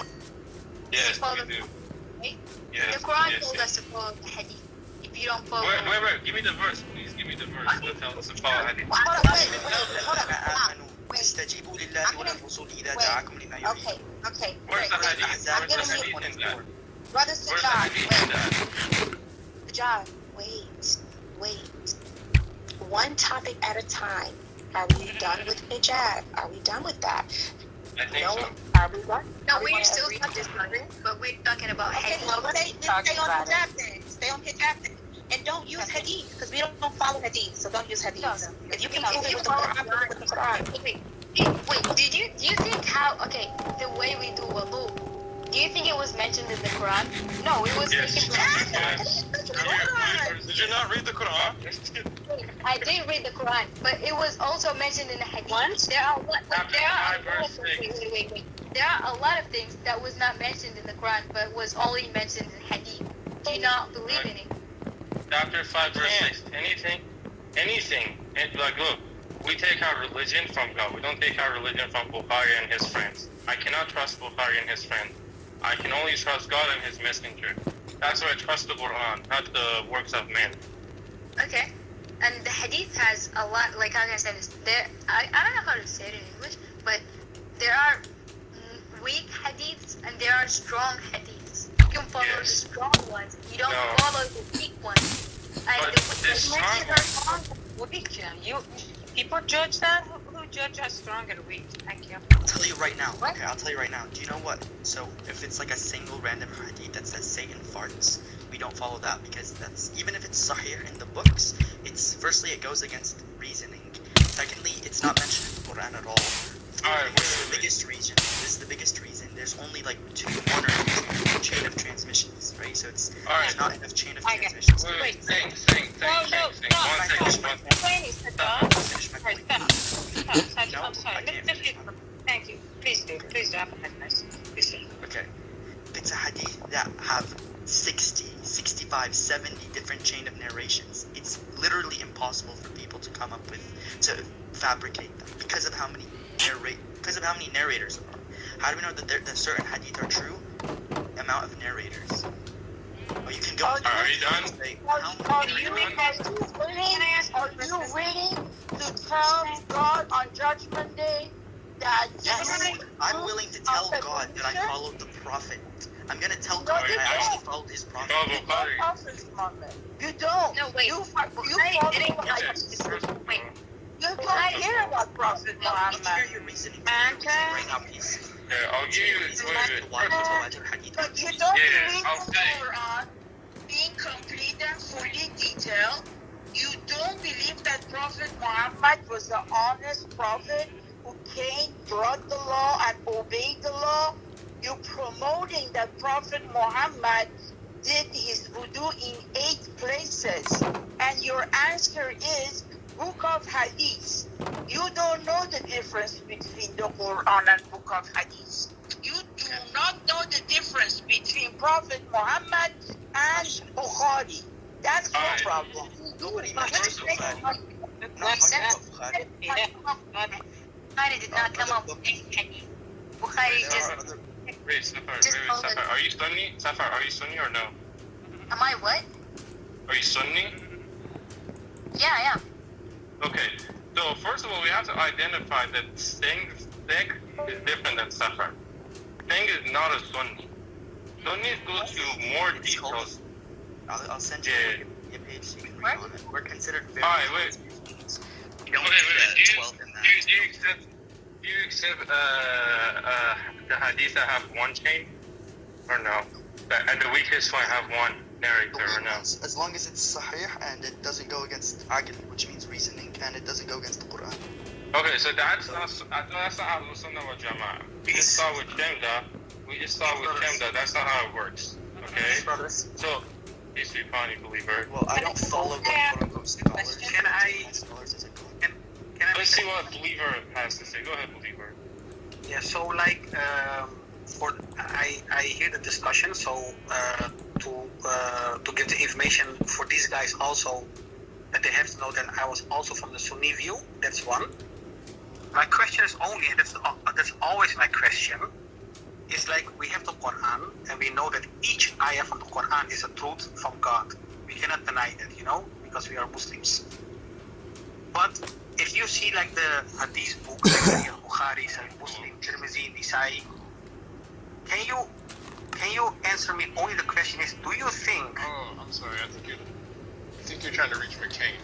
Yes, follow we do. Right? Yes. The Quran yes, told yes. us to follow the hadith. If you don't follow Wait. Give me the verse, please. Give me the verse that tells us to follow hadith. آمنوا استجيبوا لله وللرسول إذا دعاكم لما يحييكم. Okay. Where's the hadith? I'm Where's the gonna hadith in that? Brother Where's the hadith in that? John, wait. One topic at a time. Are we done with hijab? Are we done with that? I think so. Are we done? No, Are we we're gonna still agree talking to about it, but we're talking about Okay, hadith. well, let's stay on about it. hijab then. Stay on hijab then. And don't use hadith, because we don't follow hadith, so don't use hadith. If you can prove it with the Quran, prove it with the Quran. Wait, do you think how, okay, the way we do wudu, do you think it was mentioned in the Quran? No, it was Yes. mentioned Yes. Did you not read the Quran? I did read the Quran, but it was also mentioned in the hadith. There are a lot of things that was not mentioned in the Quran, but was only mentioned in hadith. Do you not believe in it? Chapter 5, verse 6. Anything. Like, look, we take our religion from God. We don't take our religion from Bukhari and his friends. I cannot trust Bukhari and his friend. I can only trust God and his messenger. That's why I trust the Quran, not the works of men. Okay. And the hadith has a lot, like I said, I don't know how to say it in English, but there are weak hadiths and there are strong hadiths. You can follow the strong ones. You don't follow the weak ones. But the strong Weak. People judge that? Who judge as strong and weak? Thank you. I'll tell you right now. Okay, I'll tell you right now. Do you know what? So if it's like a single random hadith that says Satan farts, we don't follow that because that's, even if it's sahih in the books, it's firstly it goes against reasoning. Secondly, it's not mentioned in the Quran at all. This is the biggest reason. There's only like one or two chain of transmissions, right? So it's there's not enough chain of transmissions. Wait, think. One second. Finish my point. I'm sorry. Thank you. Please do. Please do. Okay. It's a hadith that have 60, 65, 70 different chain of narrations. It's literally impossible for people to come up with, to fabricate them because of how many narrators there are. How do we know that certain hadith are true? Amount of narrators. Oh, you can go. Are you done? Are you ready to tell God on Judgment Day that Yes, I'm willing to tell God that I followed the Prophet. I'm gonna tell God that I actually followed his Prophet. you don't? No, wait. You follow You don't hear about Prophet Let's Muhammad. hear your reasoning right now, please. I'll give you. But you don't read the Quran being complete and fully detailed. You don't believe that Prophet Muhammad was the honest prophet who came, brought the law, and obeyed the law. You're promoting that Prophet Muhammad did his wudu in 8 places. And your answer is Book of Hadith. You don't know the difference between the Quran and Book of Hadith. You do not know the difference between Prophet Muhammad and Bukhari. That's your Alright. problem. Nobody But mentions let's Bukhari. make- I'm not talking about Bukhari. Bukhari did not come up with any hadith. Bukhari There just, are other. Wait, Safar, Just wait, hold it. Safar. Are you Sunni? Safar, are you Sunni or no? am I what? Are you Sunni? Yeah, I am. Okay. So first of all, we have to identify that Singh is different than Safar. Singh is not a Sunni. Sunnis go to more details. I'll send you Yeah. a page so you can read on it. We're considered very. Alright, wait. We don't Wait, dwell in that. do you accept the hadith that have one chain or no? And the weakest one have one narrator or no? As long as it's sahih and it doesn't go against aql, which means reasoning, and it doesn't go against the Quran. Okay, so that's not Ahlul Sunnah wal Jama'ah. We just saw with Shemda, that's not how it works. Okay? So, peace be upon you, believer. Well, I don't follow the quote-unquote scholars. Can I- Scholars as a group. Can I Let's make see what believer has to say. Go ahead, believer. Yeah, so like I hear the discussion, so to give the information for these guys also, that they have to know that I was also from the Sunni view. That's one. My question is only, and that's always my question, is like we have the Quran and we know that each ayah from the Quran is a truth from God. We cannot deny that, you know, because we are Muslims. But if you see like the hadith books, like Sahih Bukhari, Sahih Muslim, Tirmidhi, Nisai, can you answer me? Only the question is, do you think? Oh, I'm sorry. I think you're trying to reach McCain.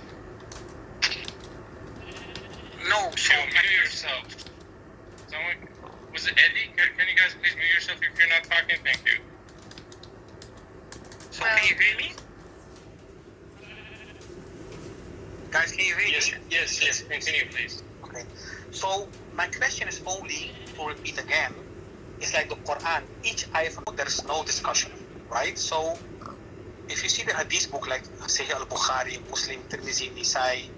No. So mute yourself. Someone, was it Eddie? Can you guys please mute yourself if you're not talking? Thank you. So can you hear me? Guys, can you hear me? Yes. Continue, please. Okay. So my question is only to repeat again. It's like the Quran. Each ayah, there's no discussion, right? So if you see the hadith book like Sahih al-Bukhari, Muslim, Tirmidhi, Nisai,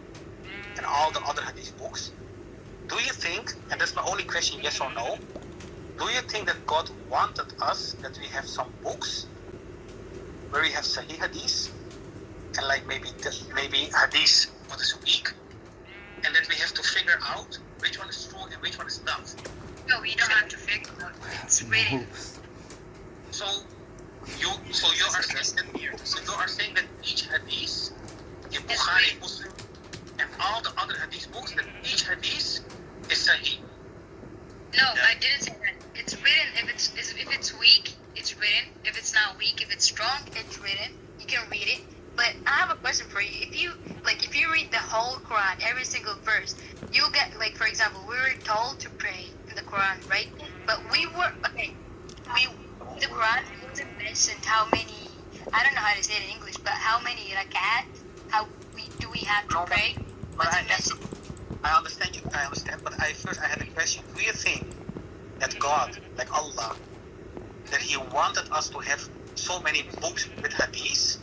and all the other hadith books, do you think, and that's my only question, yes or no, do you think that God wanted us that we have some books where we have Sahih hadith and like maybe hadith what is weak, and that we have to figure out which one is true and which one is not? No, we don't have to figure it out. It's written. So you are saying that each hadith in Bukhari, Muslim, and all the other hadith books, that each hadith is sahih. No, I didn't say that. It's written. If it's weak, it's written. If it's not weak, if it's strong, it's written. You can read it. But I have a question for you. If you read the whole Quran, every single verse, you get, like, for example, we were told to pray in the Quran, right? But the Quran wasn't mentioned how many, I don't know how to say it in English, but how many rakat, do we have to pray? But I understand you. I understand. But I had a question. Do you think that God, like Allah, that He wanted us to have so many books with hadith,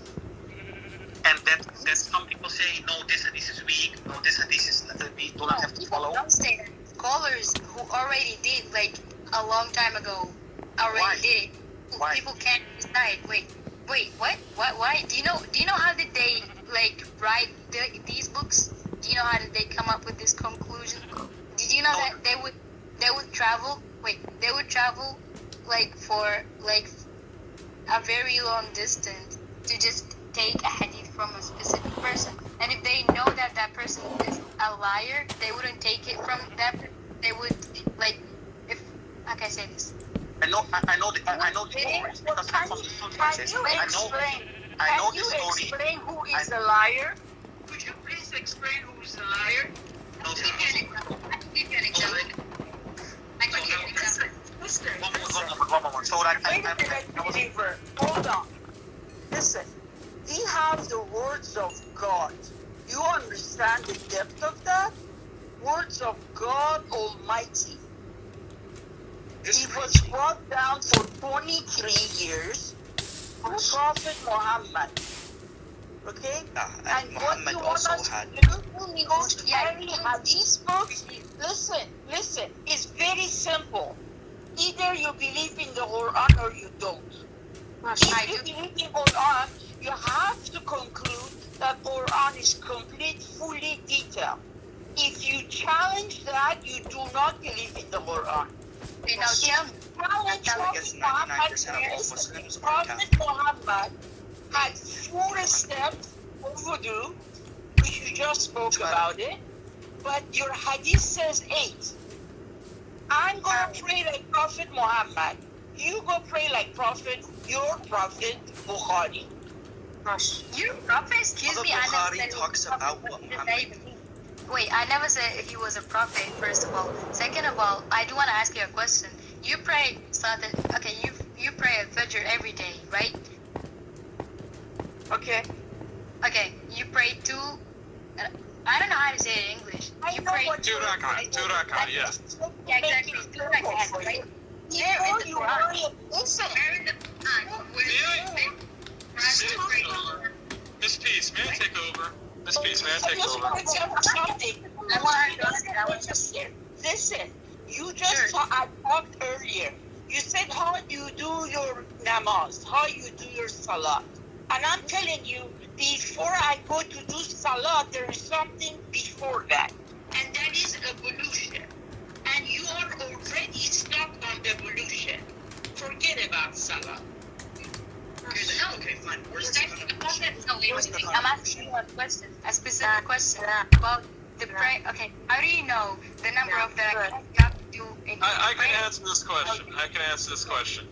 and that some people say, no, this hadith is weak, no, this hadith is we do not have to follow? Don't say that. Scholars who already did, like, a long time ago, already did it. Why? People can't decide. Wait, what? Why? Do you know how did they, like, write these books? Do you know how did they come up with this conclusion? Did you know that they would travel? They would travel, like, for, like, a very long distance to just take a hadith from a specific person. And if they know that that person is a liar, they wouldn't take it from that. They would, like, how can I say this? I know the stories because I'm from the Sunnis. I know the story. Explain who is a liar? Could you please explain who is a liar? No, I'll give you an example. I can give you an example. One moment. So like, Wait a minute, believer. Hold on. Listen, we have the words of God. You understand the depth of that? Words of God Almighty. He was brought down for 23 years from Prophet Muhammad. Okay? And Muhammad also had. Go to any hadith books. Listen. It's very simple. Either you believe in the Quran or you don't. If you believe in Quran, you have to conclude that Quran is complete, fully detailed. If you challenge that, you do not believe in the Quran. You know, tell me. I guess 99% of all Muslims are Prophet Catholic. Muhammad had 4 steps of wudu, which you just spoke about it, but your hadith says 8. I'm going to pray like Prophet Muhammad. You go pray like your Prophet Bukhari. You prophet? Excuse Although me, I never Bukhari said talks about what Muhammad. Wait, I never said he was a prophet, first of all. Second of all, I do want to ask you a question. You pray Salat, okay, you pray at Fajr every day, right? Okay. Okay, you pray 2, I don't know how to say it in English. You pray 2 rak'ah, yes. Yeah, exactly, 2 rak'ahs, right? Here in the Quran. Where in the Quran? Miss Peace, may I take over? Miss Peace, may I take over? I want her to listen. I want Just listen. You just I talked earlier. You said how you do your namaz, how you do your salat. And I'm telling you, before I go to do salat, there is something before that. And that is evolution. And you are already stuck on evolution. Forget about salat. Okay, fine. I'm asking you a question, a specific question about the prayer. Okay, how do you know the number of the rak'ahs you have to do in I can answer this question.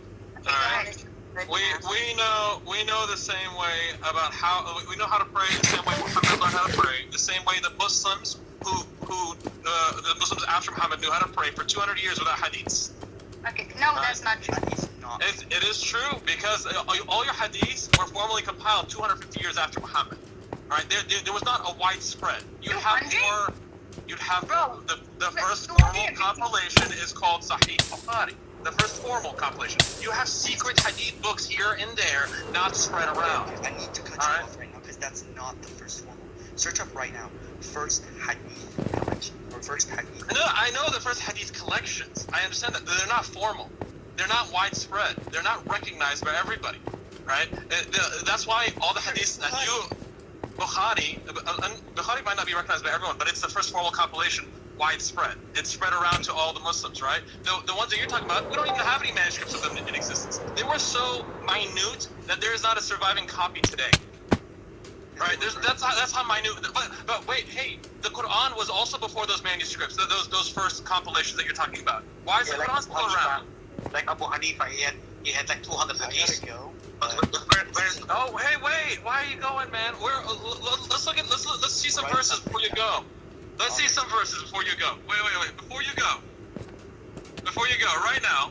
Alright. We know the same way about how we know how to pray the same way Muhammad learned how to pray, the same way the Muslims the Muslims after Muhammad knew how to pray for 200 years without hadiths. Okay, no, that's not true. It is true because all your hadiths were formally compiled 250 years after Muhammad. All right, there was not a widespread. You'd have the first formal compilation is called Sahih Bukhari. The first formal compilation. You have secret hadith books here and there, not spread around. I need to cut you off right now because that's not the first formal. Search up right now. First hadith collection or first hadith. No, I know the first hadith collections. I understand that they're not formal. They're not widespread. They're not recognized by everybody, right? That's why all the hadiths that Bukhari might not be recognized by everyone, but it's the first formal compilation, widespread. It's spread around to all the Muslims, right? The ones that you're talking about, we don't even have any manuscripts of them in existence. They were so minute that there is not a surviving copy today. Right, that's how minute. But wait, hey, the Quran was also before those manuscripts, those first compilations that you're talking about. Why is the Quran still around? Like Abu Hanifa, he had like 200 hadiths. Oh, hey, wait! Why are you going, man? Let's see some verses before you go. Let's see some verses before you go. Wait! Before you go, right now.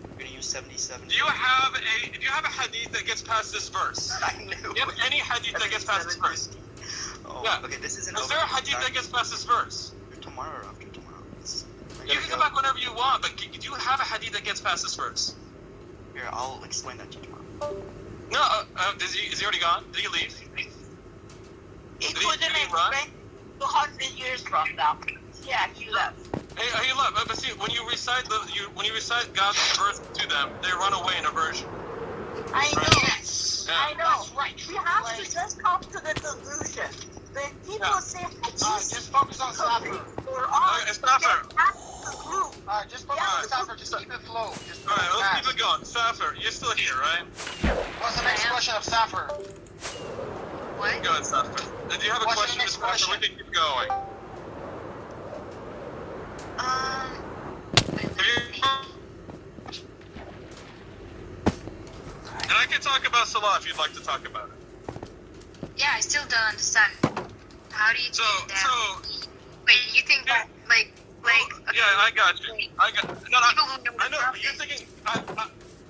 I'm gonna use 77. Do you have a hadith that gets past this verse? I know. Do you have any hadith that gets past this verse? Oh, yeah. Okay, this isn't. Is there a hadith that gets past this verse? Tomorrow or after tomorrow. You can go back whenever you want, but do you have a hadith that gets past this verse? Here, I'll explain that to you tomorrow. No, is he already gone? Did he leave? He couldn't explain 200 years from now. Yeah, he left. Hey, he left. But see, when you recite God's verse to them, they run away in aversion. I know. Yes. Yeah. I know. Right. We have to just come to the conclusion. When people say hadith, just focus on Safer. It's Safer. Just focus on Safer. Just keep it flow. Alright, let's keep it going. Safer, you're still here, right? What's the next question of Safer? What? Go ahead, Safer. Do you have a question, Ms. Safer? We can keep going. And I can talk about Salah if you'd like to talk about it. Yeah, I still don't understand. How do you think that? Wait, you think that like? Okay, yeah, I got you. I know. You're thinking.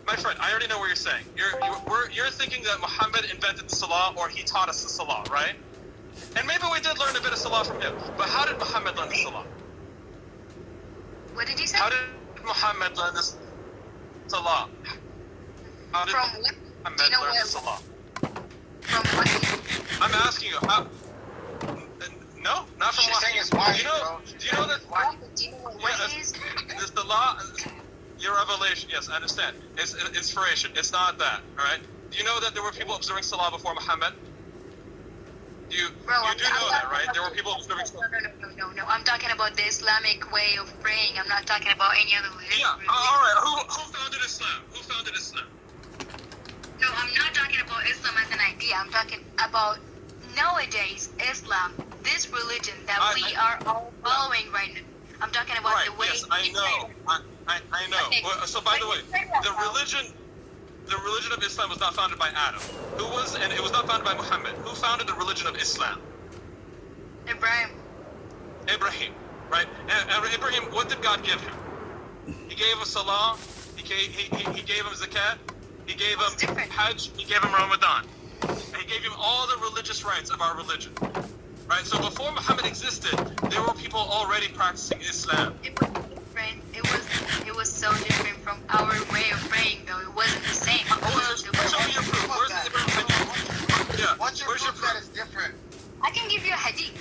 My friend, I already know what you're saying. You're thinking that Muhammad invented the Salah or he taught us the Salah, right? And maybe we did learn a bit of Salah from him. But how did Muhammad learn the Salah? What did you say? How did Muhammad learn this Salah? How did From what? Muhammad learn the Salah? From what? I'm asking you, how? No, not from what? Do you know that? Do you know what is? The Salah, your revelation. Yes, I understand. It's inspiration. It's not that. All right. Do you know that there were people observing Salah before Muhammad? You do Bro, know that, right? There were people observing Salah. No. I'm talking about the Islamic way of praying. I'm not talking about any other religion. Yeah, alright. Who founded Islam? Who founded Islam? No, I'm not talking about Islam as an idea. I'm talking about nowadays Islam, this religion that we are all following right now. I'm talking about Right, the way. yes, I know. I know. Okay. Well, so by the way, the religion of Islam was not founded by Adam. And it was not founded by Muhammad. Who founded the religion of Islam? Ibrahim, right? And Ibrahim, what did God give him? He gave him Salah, he gave him Zakat, he gave him Hajj, he gave him Ramadan. And he gave him all the religious rights of our religion. Right? So before Muhammad existed, there were people already practicing Islam. It was different. It was so different from our way of praying, though. It wasn't the same. Show me your proof. Where's the Ibrahim hadith? Yeah. What's your proof that is different? I can give you a hadith,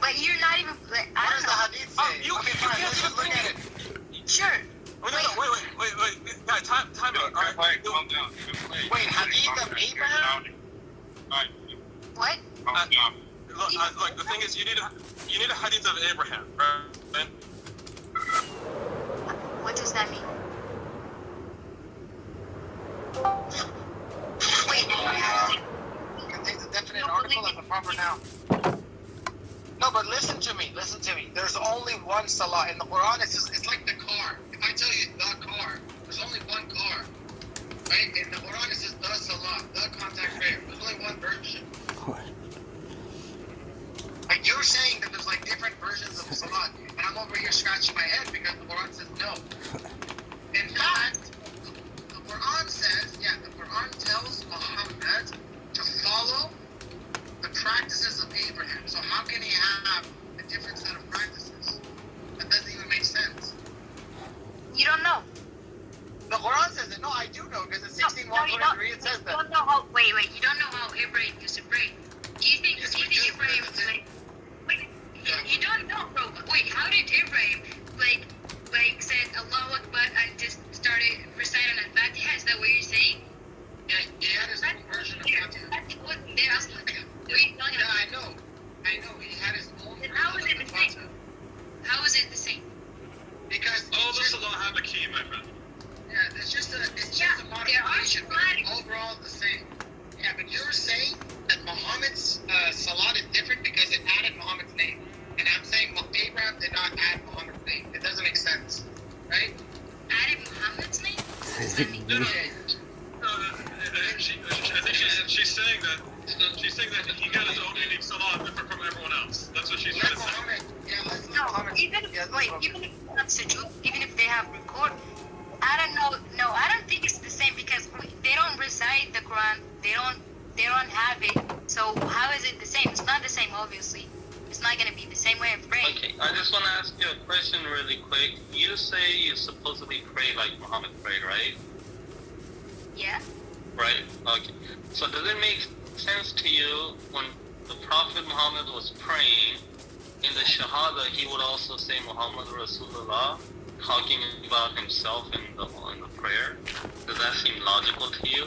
but you're not even. Like, I What does don't the know. hadith say? You can't Let's even just look at it. Sure. Wait, guys, time out. All right. Calm down. Wait, hadith of Abraham? What? Look, the thing is, you need a hadith of Abraham, right? What does that mean? Wait. Contains a definite article as a proper noun. No, but listen to me. There's only one salah in the Quran. It's like the car. If I tell you the car, there's only one car. Right? In the Quran it says the salah, the contact prayer. There's only one version. Like you're saying that there's like different versions of salah, and I'm over here scratching my head because the Quran says no. In fact, the Quran tells Muhammad to follow the practices of Abraham. So how can he have a different set of practices? That doesn't even make sense. You don't know. The Quran says it. No, I do know because in 16:123 it says that. You don't know how. Wait. You don't know how Abraham used to pray. Do you think Abraham was like? Wait. You don't know, bro. Wait. How did Abraham like said Allahu Akbar and just started reciting Al-Fatiha? Is that what you're saying? Yeah, he had his own version of Fatiha. That's what there. What are you talking about? I know. He had his own version How is it of the Fatiha. same? How is it the same? Because All the Salah have a key, my friend. yeah, it's just a modification, but it's overall the same. Yeah, but you're saying that Muhammad's salat is different because it added Muhammad's name. And I'm saying Abraham did not add Muhammad's name. It doesn't make sense. Right? Added Muhammad's name? What does that mean? No. I think she's saying that he got his own unique Salah different from everyone else. That's what she's trying to say. Let's let No, Muhammad. even if sujood, even if they have record, I don't know. No, I don't think it's the same because they don't recite the Quran. They don't have it. So how is it the same? It's not the same, obviously. It's not gonna be the same way of praying. Okay, I just want to ask you a question really quick. You say you supposedly pray like Muhammad prayed, right? Yeah. Right. Okay. So does it make sense to you when the Prophet Muhammad was praying in the Shahada, he would also say Muhammad Rasulullah, talking about himself in the prayer? Does that seem logical to you?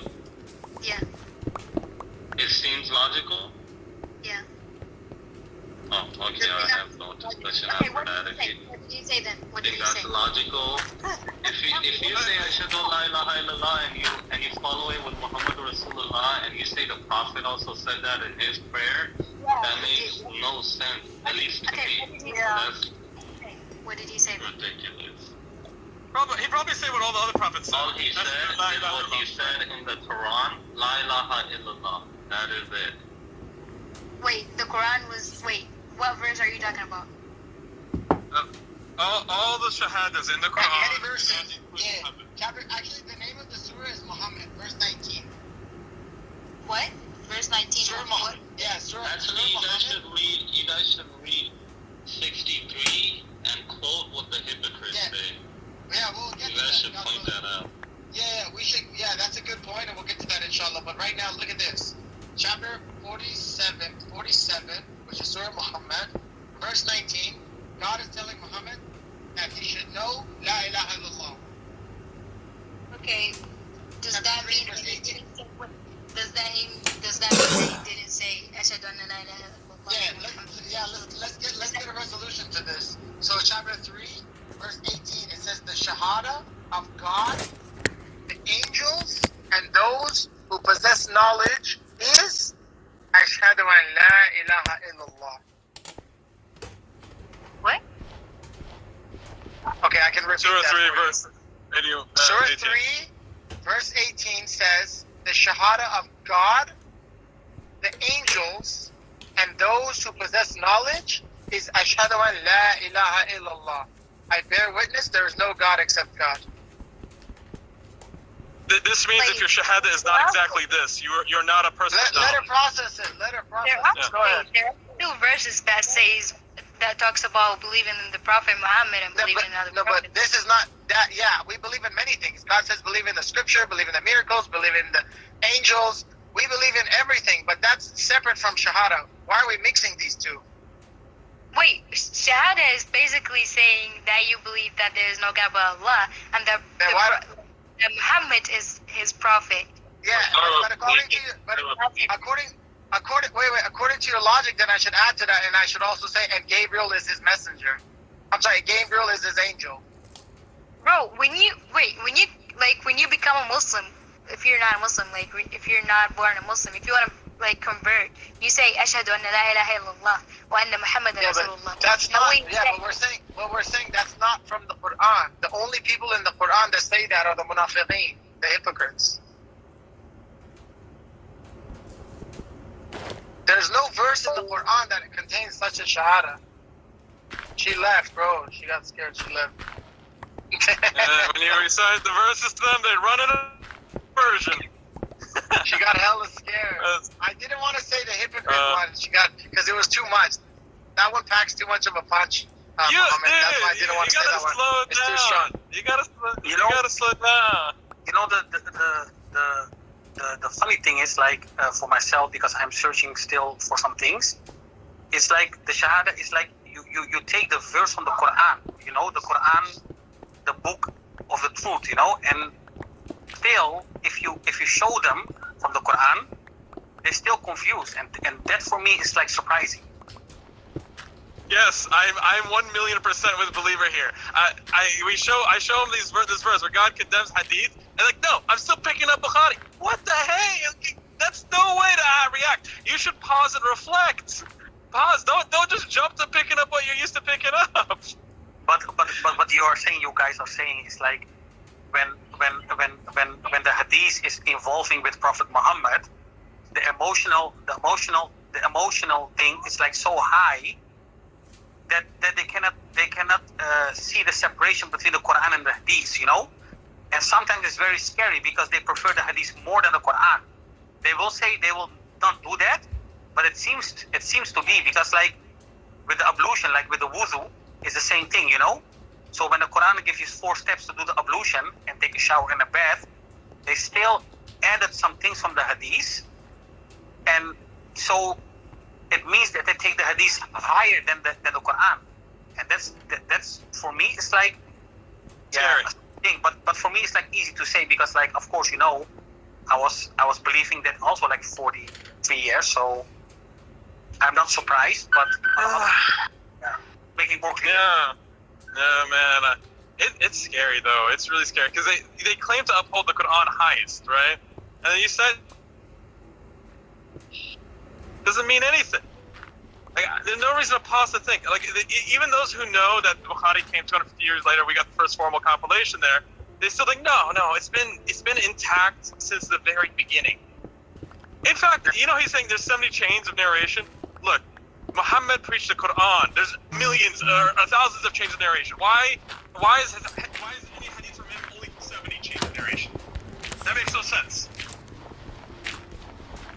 Yeah. It seems logical? Yeah. Oh, okay, I have no discussion Okay, after what that. did you say then? What did Think you that's say? logical? If you say Ashhadu la ilaha illallah and you follow it with Muhammad Rasulullah and you say the Prophet also said that in his prayer, that makes no sense, at least to me. That's What did he say then? ridiculous. He probably said what all the other prophets said. All he said is what he said in the Quran, La ilaha illallah. That is it. Wait, the Quran was. Wait, what verse are you talking about? All the shahadas in the Quran. Any verse, yeah. Chapter. Actually, the name of the surah is Muhammad, verse 19. What? Verse 19. Surah Muhammad. Yeah, surah. Actually, you guys should read 63 and quote what the hypocrites say. Yeah, we'll get You to guys that. should point that out. Yeah, we should. Yeah, that's a good point, and we'll get to that inshallah. But right now, look at this. Chapter 47, which is Surah Muhammad, verse 19. God is telling Muhammad that he should know La ilaha illallah. Okay. Does that mean? that mean that he didn't say Ashhadu an la ilaha illallah? Let's get a resolution to this. So chapter 3, verse 18, it says the Shahada of God, the angels, and those who possess knowledge is Ashhadu an la ilaha illallah. What? Okay, I can repeat Surah that. 3, verse 18. Surah 3, verse 18 says, the Shahada of God, the angels, and those who possess knowledge is Ashhadu an la ilaha illallah. I bear witness there is no God except God. This means if your shahada is not exactly this, you're not a person of Let her knowledge. process it. Let her process it. Go ahead. There are 2 verses that talks about believing in the Prophet Muhammad and believing in other prophets. But this is not that. Yeah, we believe in many things. God says believe in the scripture, believe in the miracles, believe in the angels. We believe in everything, but that's separate from Shahada. Why are we mixing these two? Wait, Shahada is basically saying that you believe that there is no God but Allah, and that Muhammad is his prophet. Yeah, but according to your logic, then I should add to that, and I should also say, and Gabriel is his messenger. I'm sorry, Gabriel is his angel. Bro, when you become a Muslim, if you're not a Muslim, like if you're not born a Muslim, if you want to like convert, you say Ashhadu an la ilaha illallah wa anna Muhammadan Rasulullah. That's not. But we're saying that's not from the Quran. The only people in the Quran that say that are the munafiqeen, the hypocrites. There's no verse in the Quran that contains such a shahada. She left, bro. She got scared. She left. When you recite the verses to them, they run in a version. She got hella scared. I didn't want to say the hypocrite one. She got, because it was too much. That one packs too much of a punch. That's why I didn't want to say that one. It's too strong. You gotta slow down. You know the funny thing is, like, for myself, because I'm searching still for some things, it's like the Shahada is like you take the verse from the Quran, you know, the Quran, the book of the truth, you know, and still if you show them from the Quran, they're still confused, and that for me is like surprising. Yes, I'm 1,000,000% with believer here. I show them this verse where God condemns hadith, and like, no, I'm still picking up Bukhari. What the hey? That's no way to react. You should pause and reflect. Pause. Don't just jump to picking up what you're used to picking up. But what you guys are saying is like when the hadith is involving with Prophet Muhammad, the emotional thing is like so high that they cannot see the separation between the Quran and the hadith, you know. And sometimes it's very scary because they prefer the hadith more than the Quran. They will say they will not do that, but it seems to be, because like with the ablution, like with the wudu, it's the same thing, you know. So when the Quran gives you 4 steps to do the ablution and take a shower and a bath, they still added some things from the hadith, and so it means that they take the hadith higher than the Quran, and that's for me it's like thing. But for me it's like easy to say, because like, of course, you know, I was believing that also like 43 years, so I'm not surprised, but making more clear. Yeah, man. It's scary though. It's really scary because they claim to uphold the Quran highest, right? And then you said doesn't mean anything. Like, there's no reason to pause to think. Like, even those who know that Bukhari came 250 years later, we got the first formal compilation there. They still think, no, it's been intact since the very beginning. In fact, you know, he's saying there's 70 chains of narration. Look, Muhammad preached the Quran. There's millions or thousands of chains of narration. Why is any hadith from him only 70 chains of narration? That makes no sense.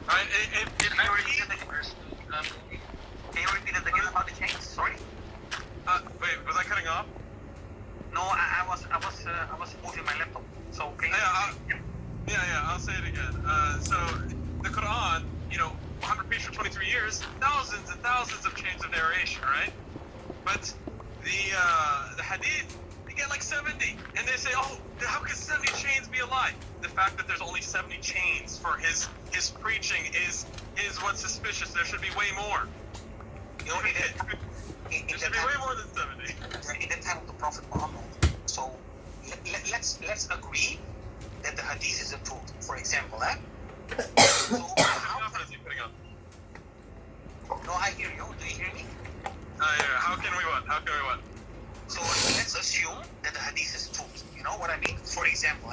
Right? Can you repeat it again about the chains? Sorry. Wait, was I cutting off? No, I was moving my laptop. So can you? Yeah, I'll say it again. So the Quran, you know, Muhammad preached for 23 years, thousands and thousands of chains of narration, right? But the hadith, get like 70. And they say, oh, how can 70 chains be a lie? The fact that there's only 70 chains for his preaching is what's suspicious. There should be way more. You know, there should be way more than 70. In the time of the Prophet Muhammad, so let's agree that the hadith is approved. For example, so no, I hear you. Do you hear me? How can we what? So let's assume that the hadith is approved. You know what I mean? For example,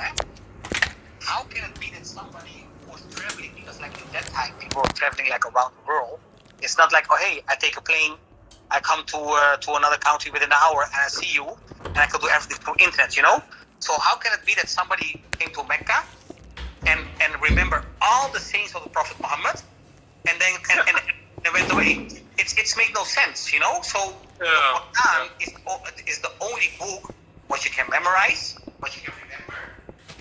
how can it be that somebody was traveling, because like in that time people were traveling like around the world. It's not like, oh hey, I take a plane, I come to another country within an hour and I see you and I can do everything through internet, you know? So how can it be that somebody came to Mecca and remember all the sayings of the Prophet Muhammad and then and went away? It's made no sense, you know? So the Quran is the only book what you can memorize, what you can remember,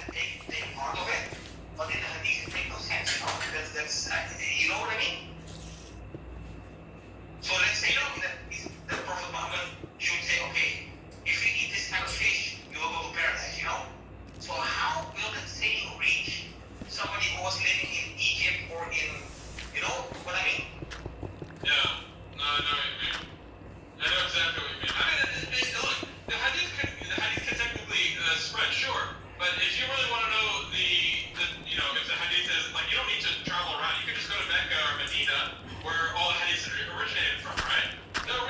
and take part of it. But in the hadith it makes no sense, you know? Because that's you know what I mean? So let's say that the Prophet Muhammad should say, okay, if you eat this kind of fish, you will go to paradise, you know? So how will that saying reach somebody who was living in Egypt or in, you know what I mean? Yeah, no, I know what you mean. I know exactly what you mean. I mean, look, the hadith can technically spread, sure, but if you really want to know you know, if the hadith is, like, you don't need to travel around. You can just go to Mecca or Medina, where all the hadiths originated from, right? They're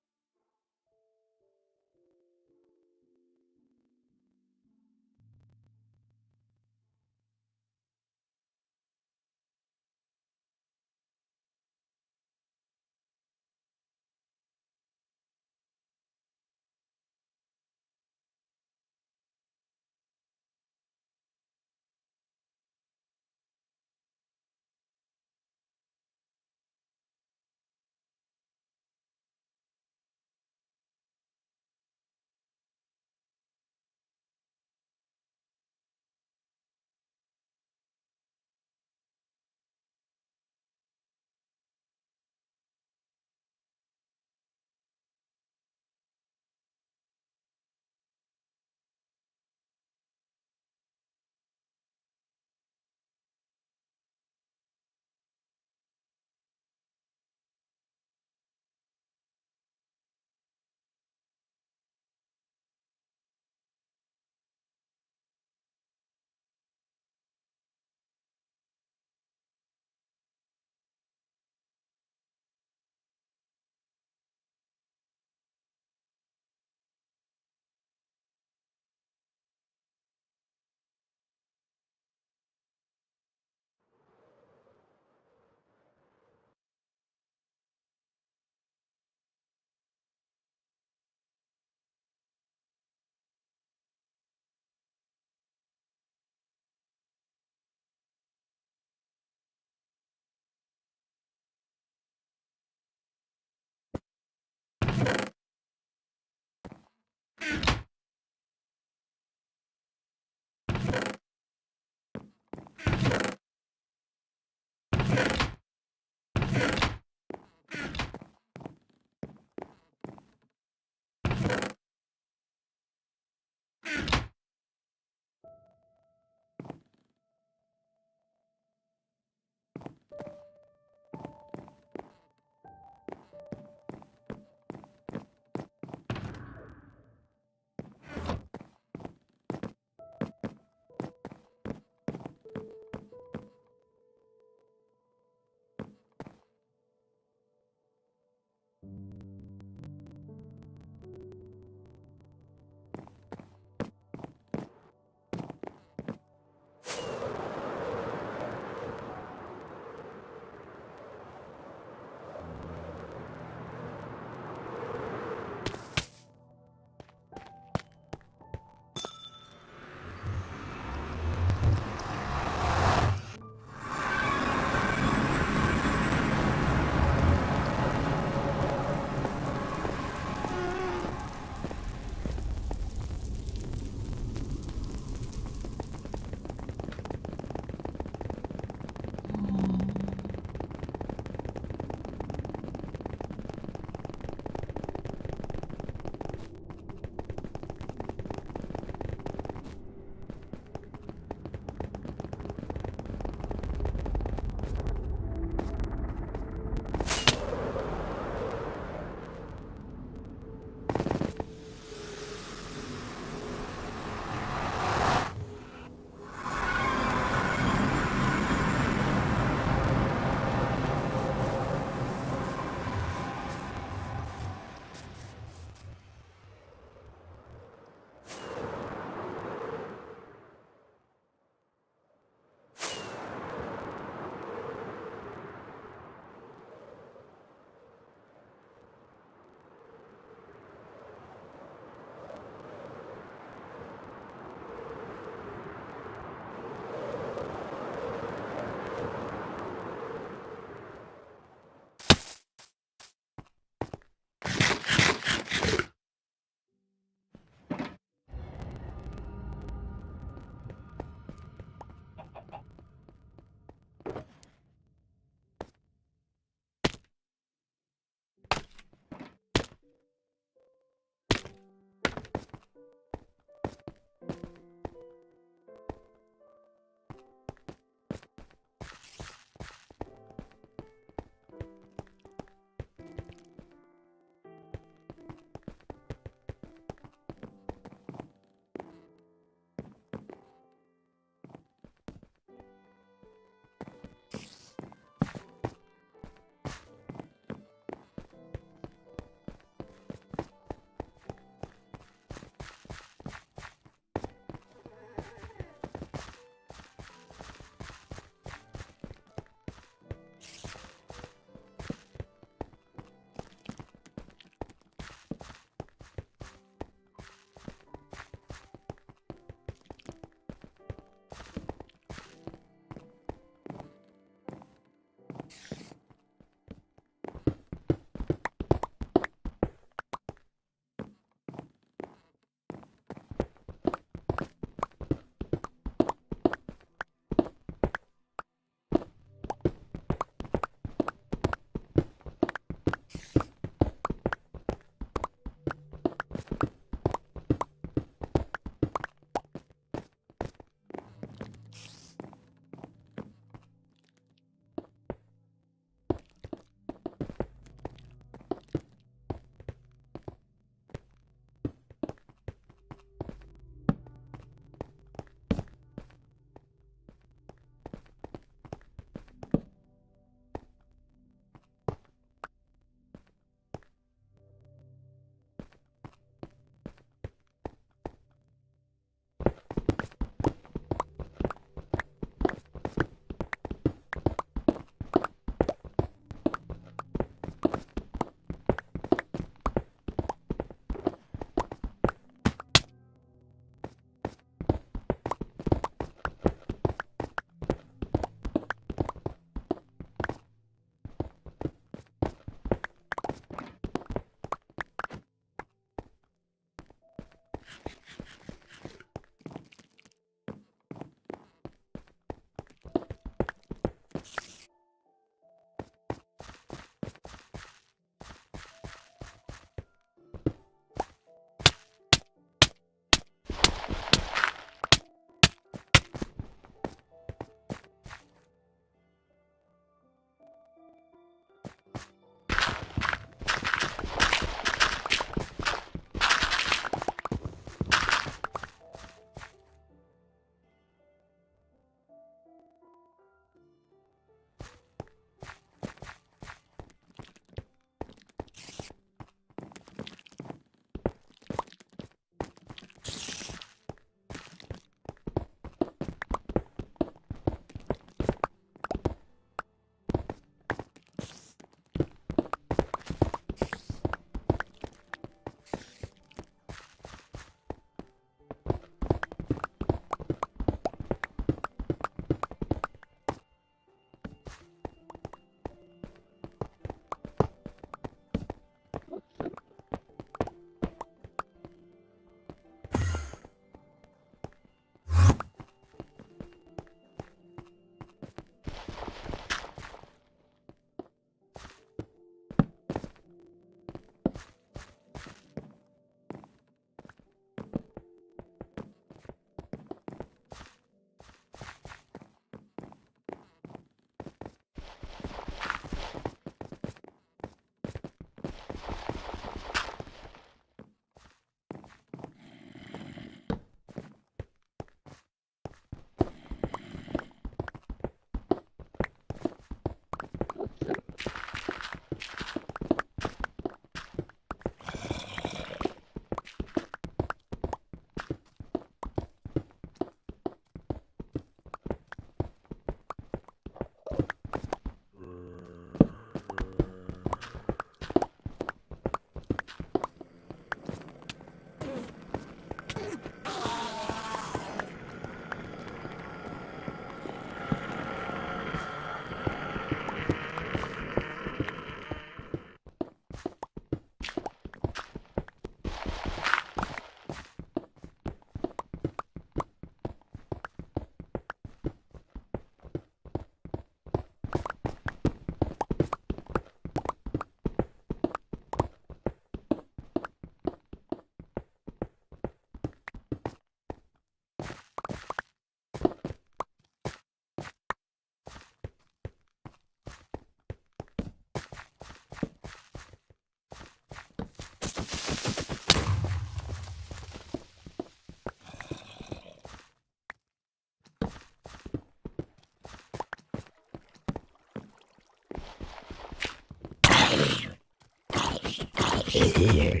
here.